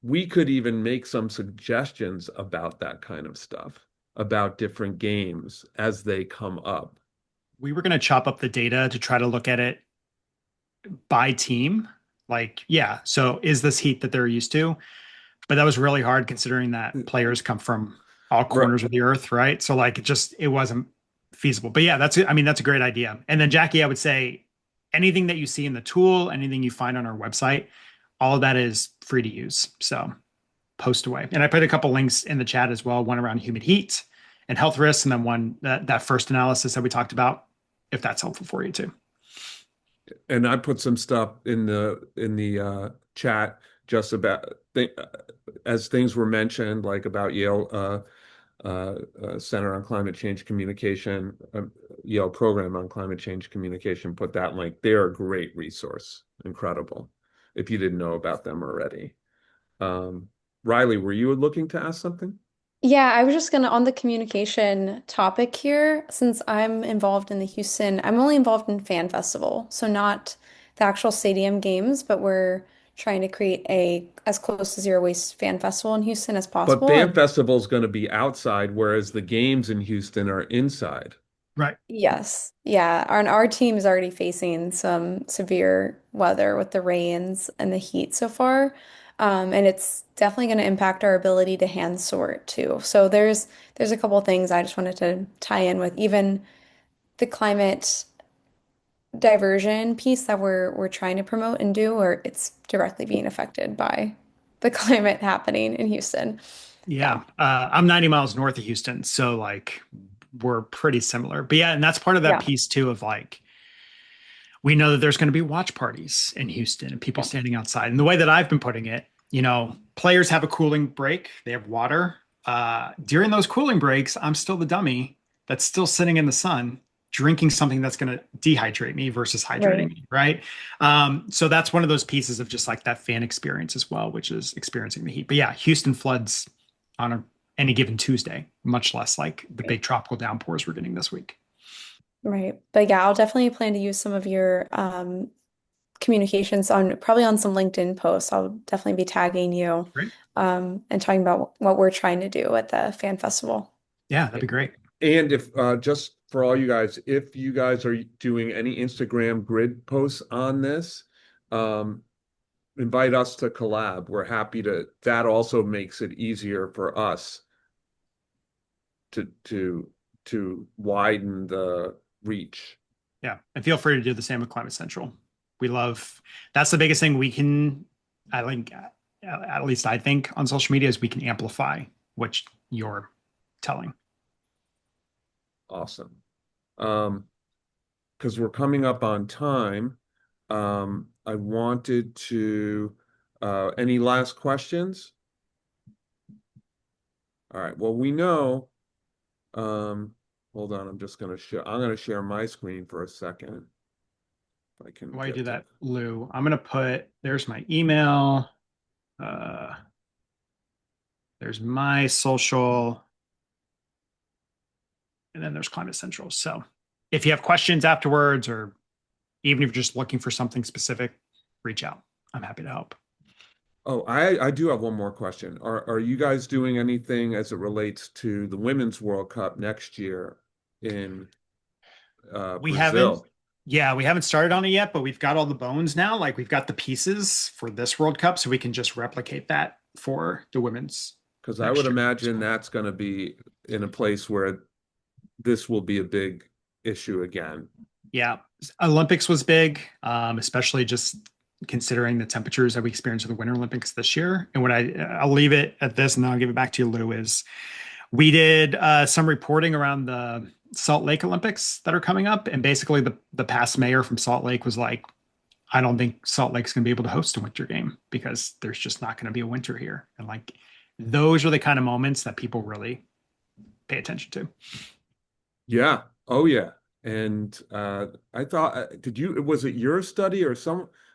we could even make some suggestions about that kind of stuff, about different games as they come up. We were going to chop up the data to try to look at it by team. So is this heat that they're used to? But that was really hard considering that players come from all corners of the earth, right? So it wasn't feasible. But yeah, that's a great idea. And then Jackie, I would say anything that you see in the tool, anything you find on our website, all of that is free to use. So post away. And I put a couple links in the chat as well, one around humid heat and health risks, and then one that first analysis that we talked about, if that's helpful for you too. And I put some stuff in the chat just about as things were mentioned, like about Yale Center on Climate Change Communication, Yale Program on Climate Change Communication. Put that link. They're a great resource, incredible. If you didn't know about them already, Riley, were you looking to ask something? Yeah, I was just gonna on the communication topic here, since I'm involved in the Houston, I'm only involved in Fan Festival, so not the actual stadium games, but we're trying to create a as close to zero waste fan festival in Houston as But possible. Fan And Festival is going to be outside, whereas the games in Houston are inside. Right. yes, yeah, our team is already facing some severe weather with the rains and the heat so far. And it's definitely going to impact our ability to hand sort too. So there's a couple things I just wanted to tie in with even the climate diversion piece that we're trying to promote and do, or it's directly being affected by the climate happening in Houston. Yeah. Yeah. I'm 90 miles north of Houston, so like we're pretty similar. But yeah, and that's part of that Yeah. piece too of like we know that there's going to be watch parties in Houston and people standing outside. And the way that I've been putting it, players have a cooling break, they have water. During those cooling breaks, I'm still the dummy that's still sitting in the sun drinking something that's going to dehydrate me versus hydrating Right. me, right? So that's one of those pieces of just like that fan experience as well, which is experiencing the heat. But yeah, Houston floods on any given Tuesday, much less like the big tropical downpours we're getting this week. Right. But yeah, I'll definitely plan to use some of your communications on probably on some LinkedIn posts. I'll definitely be tagging you Great. and talking about what we're trying to do at the fan festival. Yeah, that'd be great. And if just for all you guys, if you guys are doing any Instagram grid posts on this, invite us to collab. We're happy to. That also makes it easier for us to widen the reach. Yeah, and feel free to do the same with Climate Central. That's the biggest thing we can, I think, at least I think on social media is we can amplify what you're telling. Awesome. Because we're coming up on time. I wanted to, any last questions? All right. Well, we know, hold on, I'm going to share my screen for a second. If I can While you get do to- that, Lou, I'm going to there's my email. There's my social. And then there's Climate Central. So if you have questions afterwards, or even if you're just looking for something specific, reach out. I'm happy to help. Oh, I do have one more question. Are you guys doing anything as it relates to the Women's World Cup next year in We Brazil? we haven't started on it yet, but we've got all the bones now. Like we've got the pieces for this World Cup, so we can just replicate that for the women's. Because I would imagine that's going to be in a place where this will be a big issue again. Yeah, Olympics was big, especially just considering the temperatures that we experienced in the Winter Olympics this year. And I'll leave it at this, and then I'll give it back to you, Lou. Is we did some reporting around the Salt Lake Olympics that are coming up, and basically the past mayor from Salt Lake was like, I don't think Salt Lake's going to be able to host a winter game because there's just not going to be a winter here. And like those are the kind of moments that people really pay attention to. Yeah. Oh, yeah. And I thought, was it your study or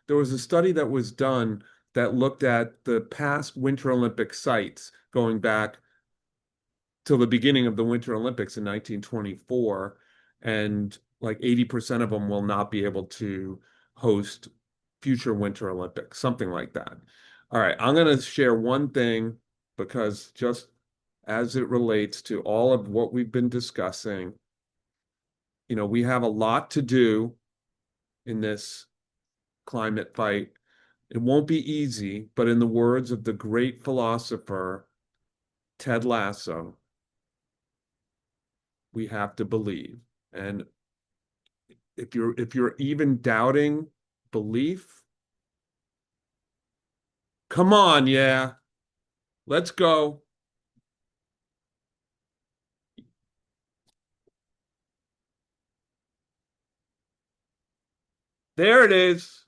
there was a study that was done that looked at the past Winter Olympic sites going back till the beginning of the Winter Olympics in 1924. And like 80% of them will not be able to host future Winter Olympics, something like that. All right. I'm going to share one thing because just as it relates to all of what we've been discussing, we have a lot to do in this climate fight. It won't be easy, but in the words of the great philosopher Ted Lasso, we have to believe. And if you're even doubting belief, come on, yeah. Let's go. There it is.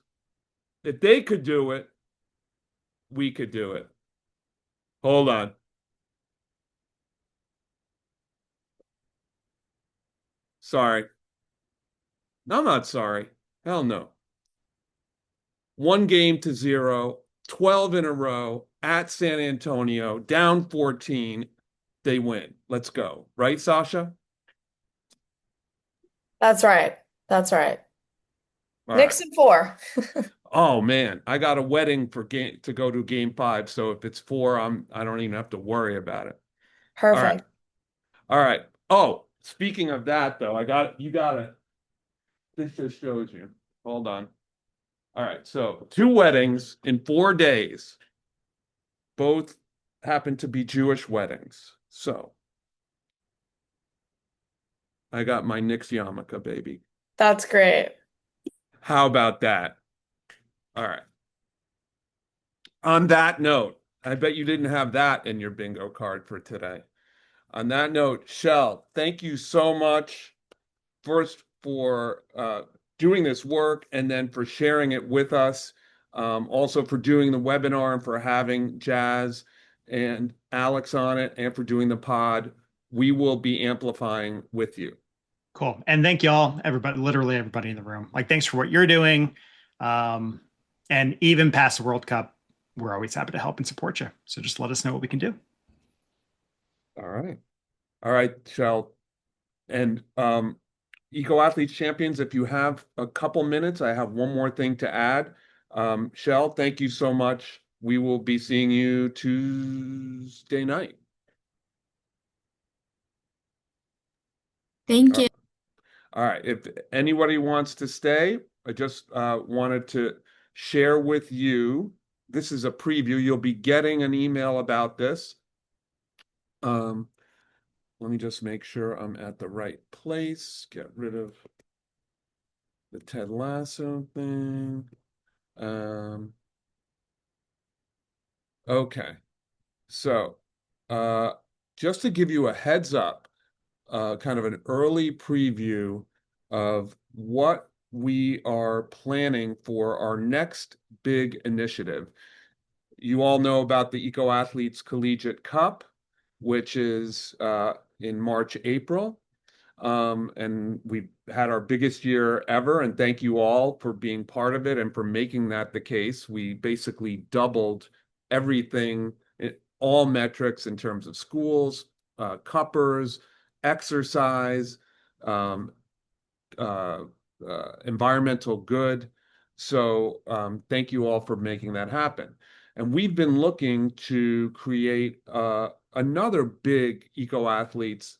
If they could do it, we could do it. Hold on. Sorry. No, I'm not sorry. Hell no. 1-0, 12 in a row at San Antonio, down 14. they win. Let's go. Right, Sasha? That's right. That's right. All Knicks right. in 4. Oh man, I got a wedding for game to go to game 5. So if it's 4, I don't even have to worry about it. All right. Perfect. All right. Oh, speaking of that though, this just shows you. Hold on. All right. So 2 weddings in 4 days. Both happen to be Jewish weddings. So I got my Knicks yarmulke, baby. That's great. How about that? All right. On that note, I bet you didn't have that in your bingo card for today. On that note, Shell, thank you so much first for doing this work and then for sharing it with us. Also for doing the webinar and for having Jazz and Alex on it and for doing the pod. We will be amplifying with you. Cool. And thank y'all, everybody, literally everybody in the room. Like, thanks for what you're doing. And even past the World Cup, we're always happy to help and support you. So just let us know what we can do. All right. All right, Shell. And Eco Athletes Champions, if you have a couple minutes, I have one more thing to add. Shell, thank you so much. We will be seeing you Tuesday night. Thank you. All right. If anybody wants to stay, I just wanted to share with you. This is a preview. You'll be getting an email about this. Let me just make sure I'm at the right place. Get rid of the Ted Lasso thing. Okay. So, just to give you a heads up, kind of an early preview of what we are planning for our next big initiative. You all know about the Eco Athletes Collegiate Cup, which is in March, April. And we've had our biggest year ever. And thank you all for being part of it and for making that the case. We basically doubled everything, all metrics in terms of schools, cuppers, exercise, environmental good. So thank you all for making that happen. And we've been looking to create another big Eco Athletes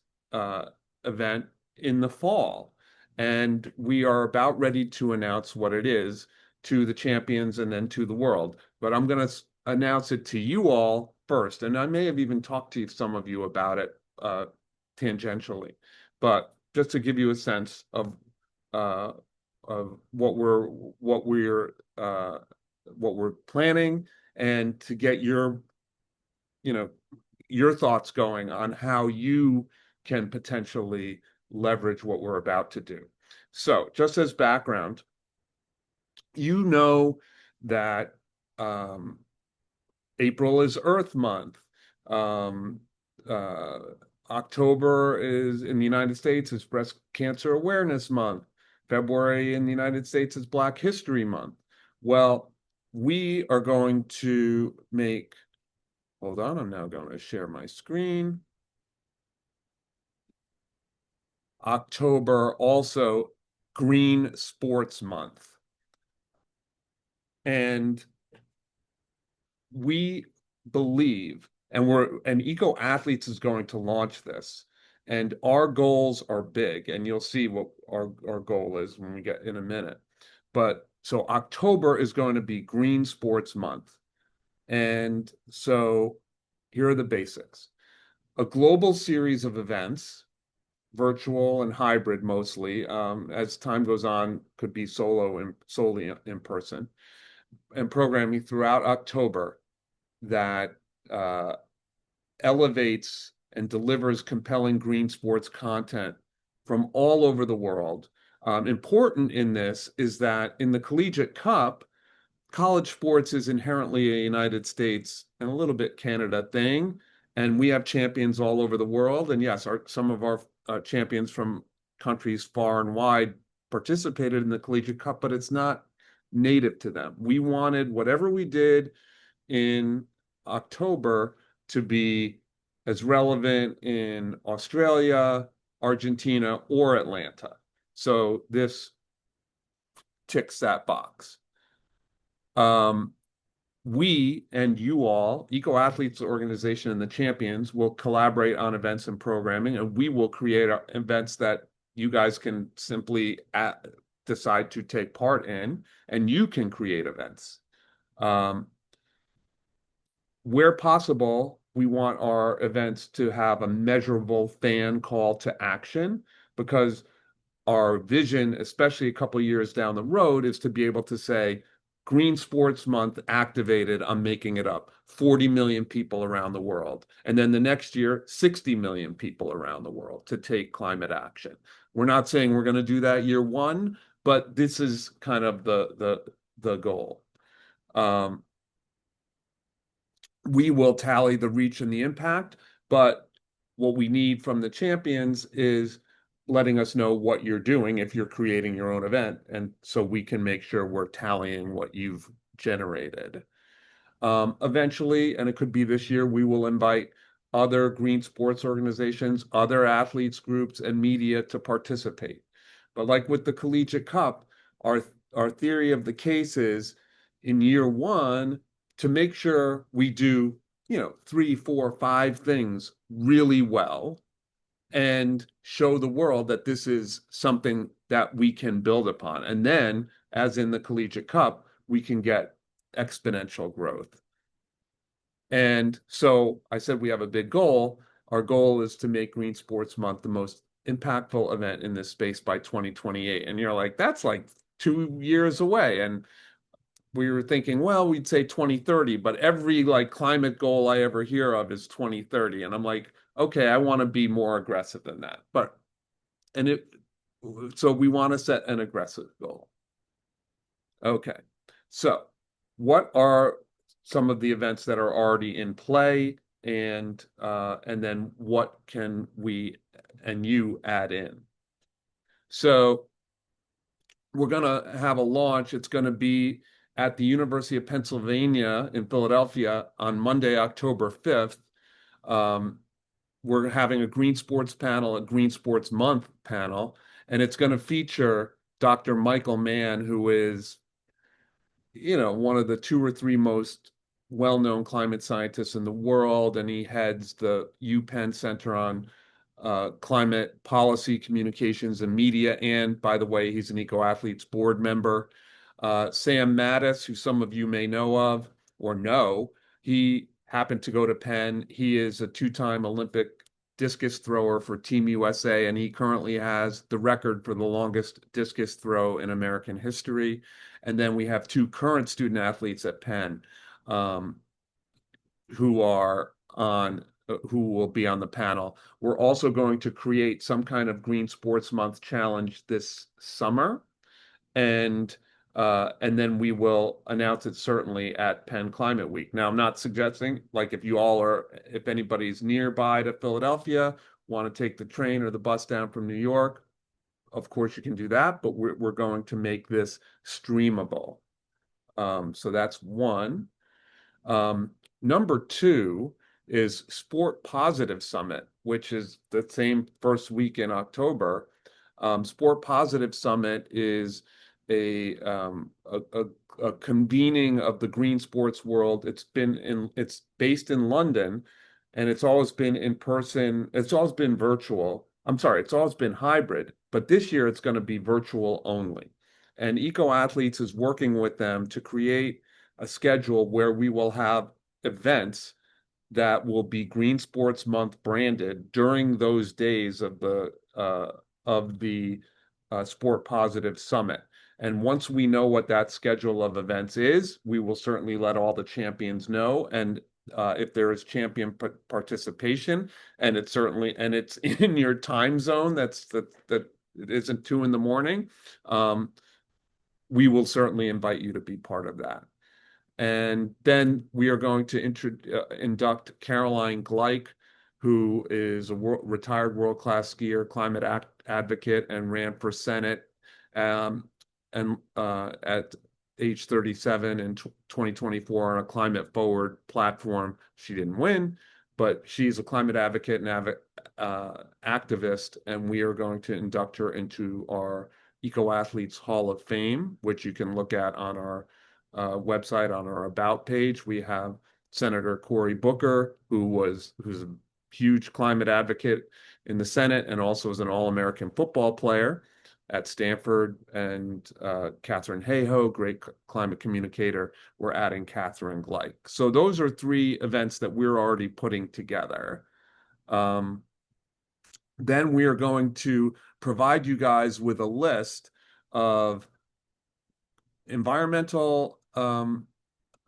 event in the fall. And we are about ready to announce what it is to the champions and then to the world. But I'm going to announce it to you all first. And I may have even talked to some of you about it tangentially. But just to give you a sense of what we're planning and to get your thoughts going on how you can potentially leverage what we're about to do. So just as background, you know that April is Earth Month. October is in the United States is Breast Cancer Awareness Month. February in the United States is Black History Month. Well, we are going to make, hold on, I'm now going to share my screen. October also Green Sports Month. And we believe, and Eco Athletes is going to launch this, and our goals are big, and you'll see what our goal is when we get in a minute. But so October is going to be Green Sports Month. And so here are the basics. A global series of events, virtual and hybrid mostly, as time goes on, could be solely in person, and programming throughout October that elevates and delivers compelling green sports content from all over the world. Important in this is that in the Collegiate Cup, college sports is inherently a United States and a little bit Canada thing, and we have champions all over the world. And yes, some of our champions from countries far and wide participated in the Collegiate Cup, but it's not native to them. We wanted whatever we did in October to be as relevant in Australia, Argentina, or Atlanta. So this ticks that box. We and you all, Eco Athletes Organization and the champions, will collaborate on events and programming, and we will create events that you guys can simply decide to take part in, and you can create events. Where possible, we want our events to have a measurable fan call to action, because our vision, especially a couple of years down the road, is to be able to say, Green Sports Month activated, I'm making it up, 40 million people around the world. And then the next year, 60 million people around the world to take climate action. We're not saying we're going to do that year one, but this is kind of the goal. We will tally the reach and the impact, but what we need from the champions is letting us know what you're doing if you're creating your own event, and so we can make sure we're tallying what you've generated. Eventually, and it could be this year, we will invite other green sports organizations, other athletes groups, and media to participate. But like with the Collegiate Cup, our theory of the case is in year one, to make sure we do, 3, 4, 5 things really well and show the world that this is something that we can build upon. And then, as in the Collegiate Cup, we can get exponential growth. And so I said we have a big goal. Our goal is to make Green Sports Month the most impactful event in this space by 2028. And you're like, that's like 2 years away. And we were thinking, well, we'd say 2030, but every like climate goal I ever hear of is 2030. And I'm like, okay, I want to be more aggressive than that. So we want to set an aggressive goal. Okay. So what are some of the events that are already in play, and then what can we and you add in? So we're going to have a launch. It's going to be at the University of Pennsylvania in Philadelphia on Monday, October 5th. We're having a Green Sports panel, a Green Sports Month panel, and it's going to feature Dr. Michael Mann, who is, one of the 2 or 3 most well-known climate scientists in the world, and he heads the UPenn Center on Climate Policy, Communications, and Media. And by the way, he's an Eco Athletes board member. Sam Mattis, who some of you may know of or know, he happened to go to Penn. He is a 2-time Olympic discus thrower for Team USA, and he currently has the record for the longest discus throw in American history. And then we have 2 current student athletes at Penn who will be on the panel. We're also going to create some kind of Green Sports Month challenge this summer, and then we will announce it certainly at Penn Climate Week. Now, I'm not suggesting, like, if anybody's nearby to Philadelphia, want to take the train or the bus down from New York, of course you can do that, but we're going to make this streamable. So that's one. Number 2 is Sport Positive Summit, which is the same first week in October. Sport Positive Summit is a convening of the green sports world. It's based in London, and it's always been in person. It's always been virtual. I'm sorry, it's always been hybrid, but this year it's going to be virtual only. And Eco Athletes is working with them to create a schedule where we will have events that will be Green Sports Month branded during those days of the Sport Positive Summit. And once we know what that schedule of events is, we will certainly let all the champions know. And if there is champion participation, and it's in your time zone, that it isn't 2 a.m, we will certainly invite you to be part of that. And then we are going to induct Caroline Gleich, who is a retired world-class skier, climate advocate, and ran for Senate at age 37 in 2024 on a Climate Forward platform. She didn't win, but she's a climate advocate and activist, and we are going to induct her into our Eco Athletes Hall of Fame, which you can look at on our website on our About page. We have Senator Cory Booker, who's a huge climate advocate in the Senate and also is an All-American football player at Stanford, and Katharine Hayhoe, great climate communicator. We're adding Catherine Gleich. So those are 3 events that we're already putting together. Then we are going to provide you guys with a list of environmental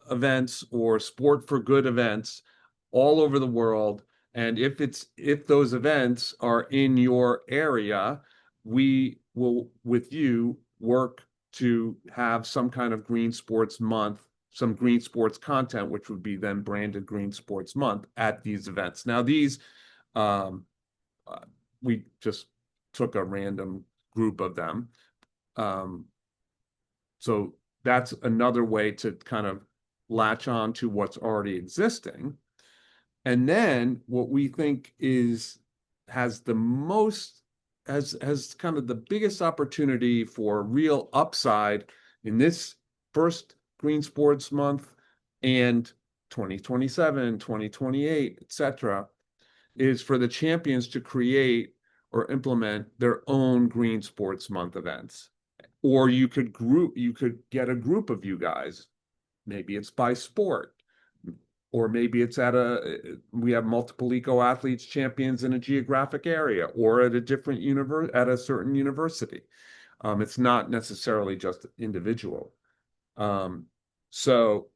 events or sport for good events all over the world. And if those events are in your area, we will, with you, work to have some kind of Green Sports Month, some green sports content, which would be then branded Green Sports Month at these events. Now, these, we just took a random group of them. So that's another way to kind of latch on to what's already existing. And then what we think has the most, has kind of the biggest opportunity for real upside in this first Green Sports Month and 2027, 2028, etc., is for the champions to create or implement their own Green Sports Month events. Or you could get a group of you guys. Maybe it's by sport, or maybe it's we have multiple Eco Athletes champions in a geographic area or at a different at a certain university. It's not necessarily just individual. So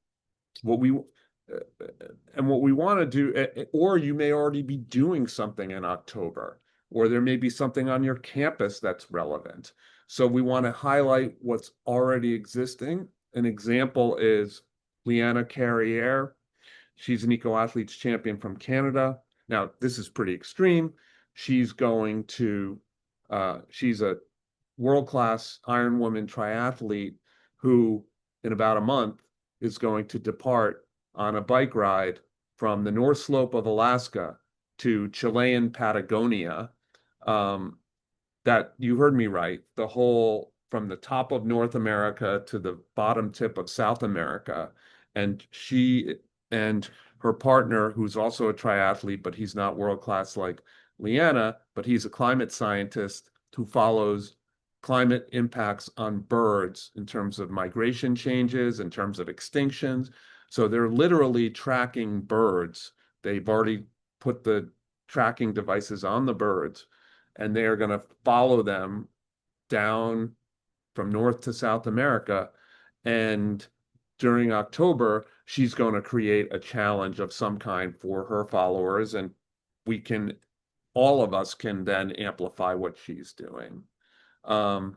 what we want to do, or you may already be doing something in October, or there may be something on your campus that's relevant. So we want to highlight what's already existing. An example is Liana Carrière. She's an Eco Athletes champion from Canada. Now, this is pretty extreme. She's a world-class Ironwoman triathlete who, in about a month, is going to depart on a bike ride from the North Slope of Alaska to Chilean Patagonia. That you heard me right, the whole from the top of North America to the bottom tip of South America. And she and her partner, who's also a triathlete, but he's not world-class like Liana, but he's a climate scientist who follows climate impacts on birds in terms of migration changes, in terms of extinctions. So they're literally tracking birds. They've already put the tracking devices on the birds, and they are going to follow them down from North to South America. And during October, she's going to create a challenge of some kind for her followers, and all of us can then amplify what she's doing. But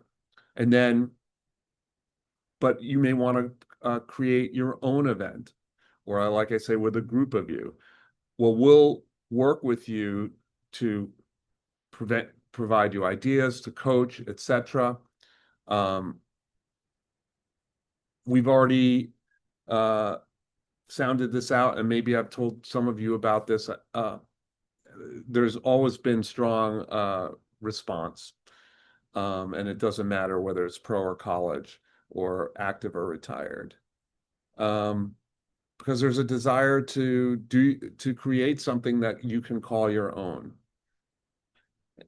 you may want to create your own event, or like I say, with a group of you. Well, we'll work with you to provide you ideas, to coach, etc. We've already sounded this out, and maybe I've told some of you about this. There's always been strong response, and it doesn't matter whether it's pro or college or active or retired, because there's a desire to create something that you can call your own.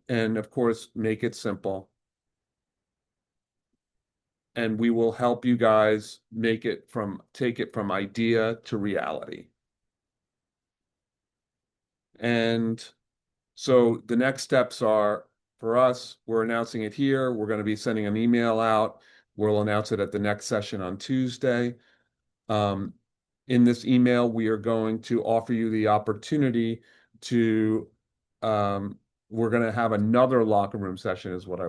And of course, make it simple. And we will help you guys take it from idea to reality. And so the next steps are, for us, we're announcing it here. We're going to be sending an email out. We'll announce it at the next session on Tuesday. In this email, we are going to offer you the opportunity to we're going to have another locker room session, is what I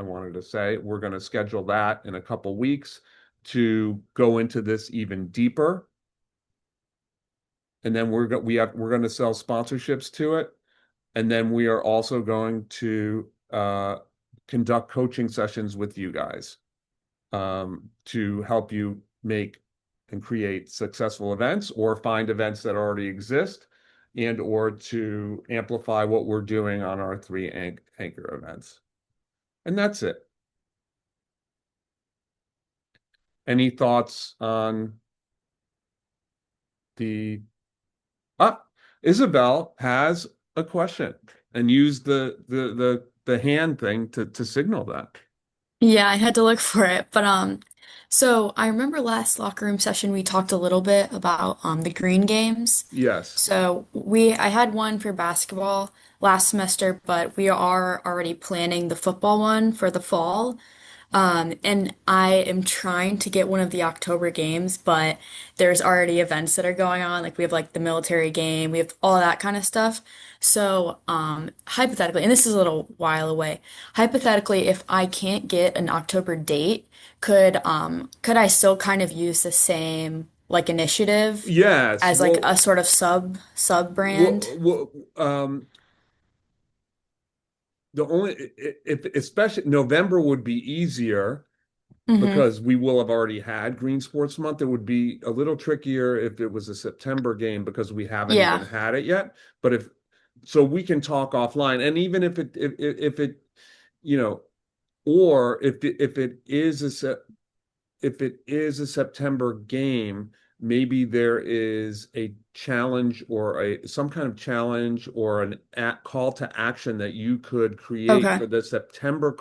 wanted to say. We're going to schedule that in a couple weeks to go into this even deeper. And then we're going to sell sponsorships to it. And then we are also going to conduct coaching sessions with you guys to help you make and create successful events, or find events that already exist and or to amplify what we're doing on our three anchor events. And that's it. Any thoughts on the Isabel has a question and used the hand thing to signal that. Yeah, I had to look for it, but so I remember last locker room session we talked a little bit about the green games. Yes. So I had one for basketball last semester, but we are already planning the football one for the fall. And I am trying to get one of the October games, but there's already events that are going on. Like we have like the military game, we have all that kind of stuff. So, hypothetically, and this is a little while away, hypothetically, if I can't get an October date, could I still kind of use the same like initiative Yes. as like Well, a sort of sub brand? the only if especially November would be easier Mm-hmm. because we will have already had Green Sports Month. It would be a little trickier if it was a September game because we haven't even Yeah. had it yet. But if so, we can talk offline. And even if it, you know, or if it is if it is a September game, maybe there is a challenge or some kind of challenge or an call to action that you could create Okay. for the September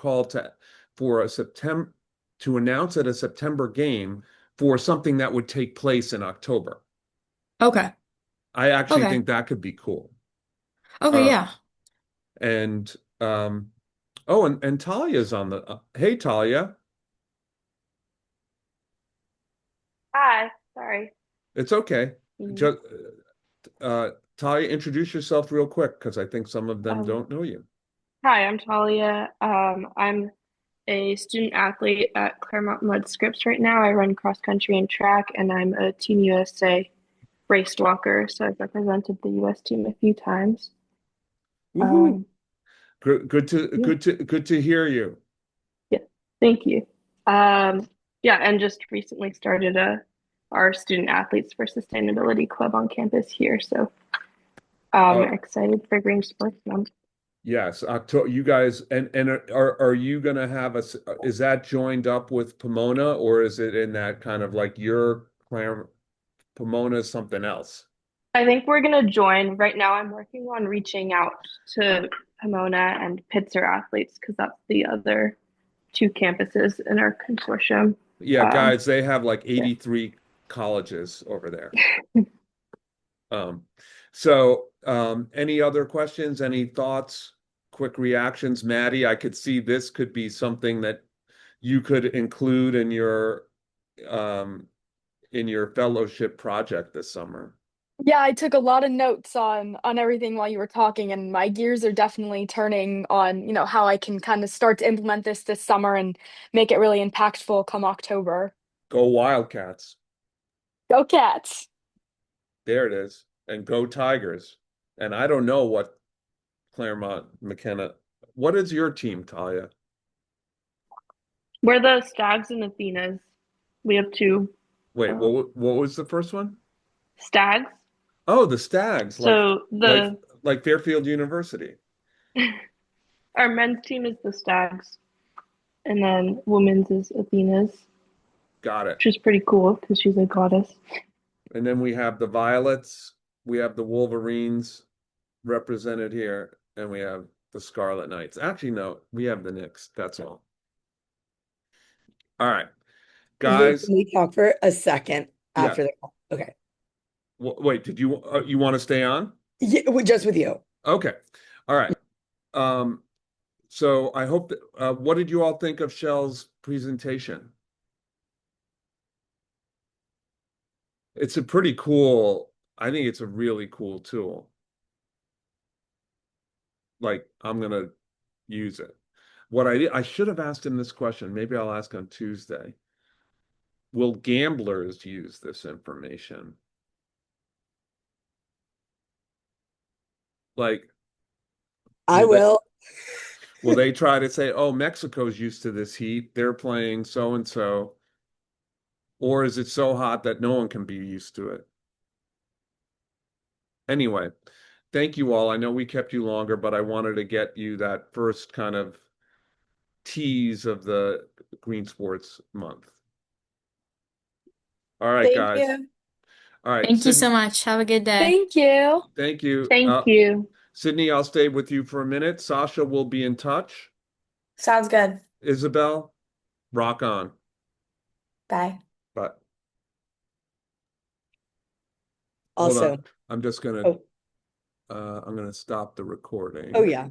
for a September to announce at a September game for something that would take place in October. Okay. I actually Okay. think that could be cool. Okay, Uh, yeah. and oh, and Talia's on the hey Talia, Hi, sorry. it's okay. Mhm. Just Talia, introduce yourself real quick because I think some of them Um, don't know you. Hi, I'm Talia. I'm a student athlete at Claremont Mud Scripps right now. I run cross country and track, and I'm a Team USA race walker. So I've represented the US team a few times. Woohoo! Um, yeah, Good to hear you. yeah, thank you. Yeah, and just recently started our Student Athletes for Sustainability Club on campus here. So I'm Uh, excited for Green Sports Month. yes, October. You guys, and are you gonna have is that joined up with Pomona or is it in that kind of like your Pomona is something else? I think we're gonna join. Right now, I'm working on reaching out to Pomona and Pitzer athletes because that's the other two campuses in our consortium. Yeah, Um, guys, they have like yeah. 83 colleges over there. So any other questions, any thoughts, quick reactions? Maddie, I could see this could be something that you could include um in your fellowship project this summer. Yeah, I took a lot of notes on everything while you were talking, and my gears are definitely turning on, how I can kind of start to implement this summer and make it really impactful come October. Go Wildcats. Go Cats! There it is. And go Tigers. And I don't know what Claremont McKenna. What is your team, Talia? We're the Stags and Athenas. We have two Wait, uh, what was the first one? Stags. Oh, the Stags, So like Fairfield University. our men's team is the Stags, and then women's is Athenas, Got it. which is pretty cool because she's a goddess. And then we have the Violets, we have the Wolverines represented here, and we have the Scarlet Knights. Actually, no, we have the Knicks. That's all. All right, Lou, guys. can we talk for a second Yeah. after the call? Okay. Wait, did you want to stay on? Yeah, just with you. Okay. All right. So I hope that what did you all think of Shell's presentation? It's a pretty cool, I think it's a really cool tool. Like I'm gonna use it. What I should have asked him this question. Maybe I'll ask on Tuesday. Will gamblers use this information? Like, I will. will they try to say, oh, Mexico's used to this heat, they're playing so and so? Or is it so hot that no one can be used to it? Anyway, thank you all. I know we kept you longer, but I wanted to get you that first kind of tease of the Green Sports Month. All right, Thank guys. you. All right, Thank you so Sydney, much. Have a good day. Thank you. thank you. Thank you. Sydney, I'll stay with you for a minute. Sasha will be in touch. Sounds good. Isabel, rock on. Bye. But hold Also, on. I'm just gonna oh, I'm gonna stop the recording. oh yeah.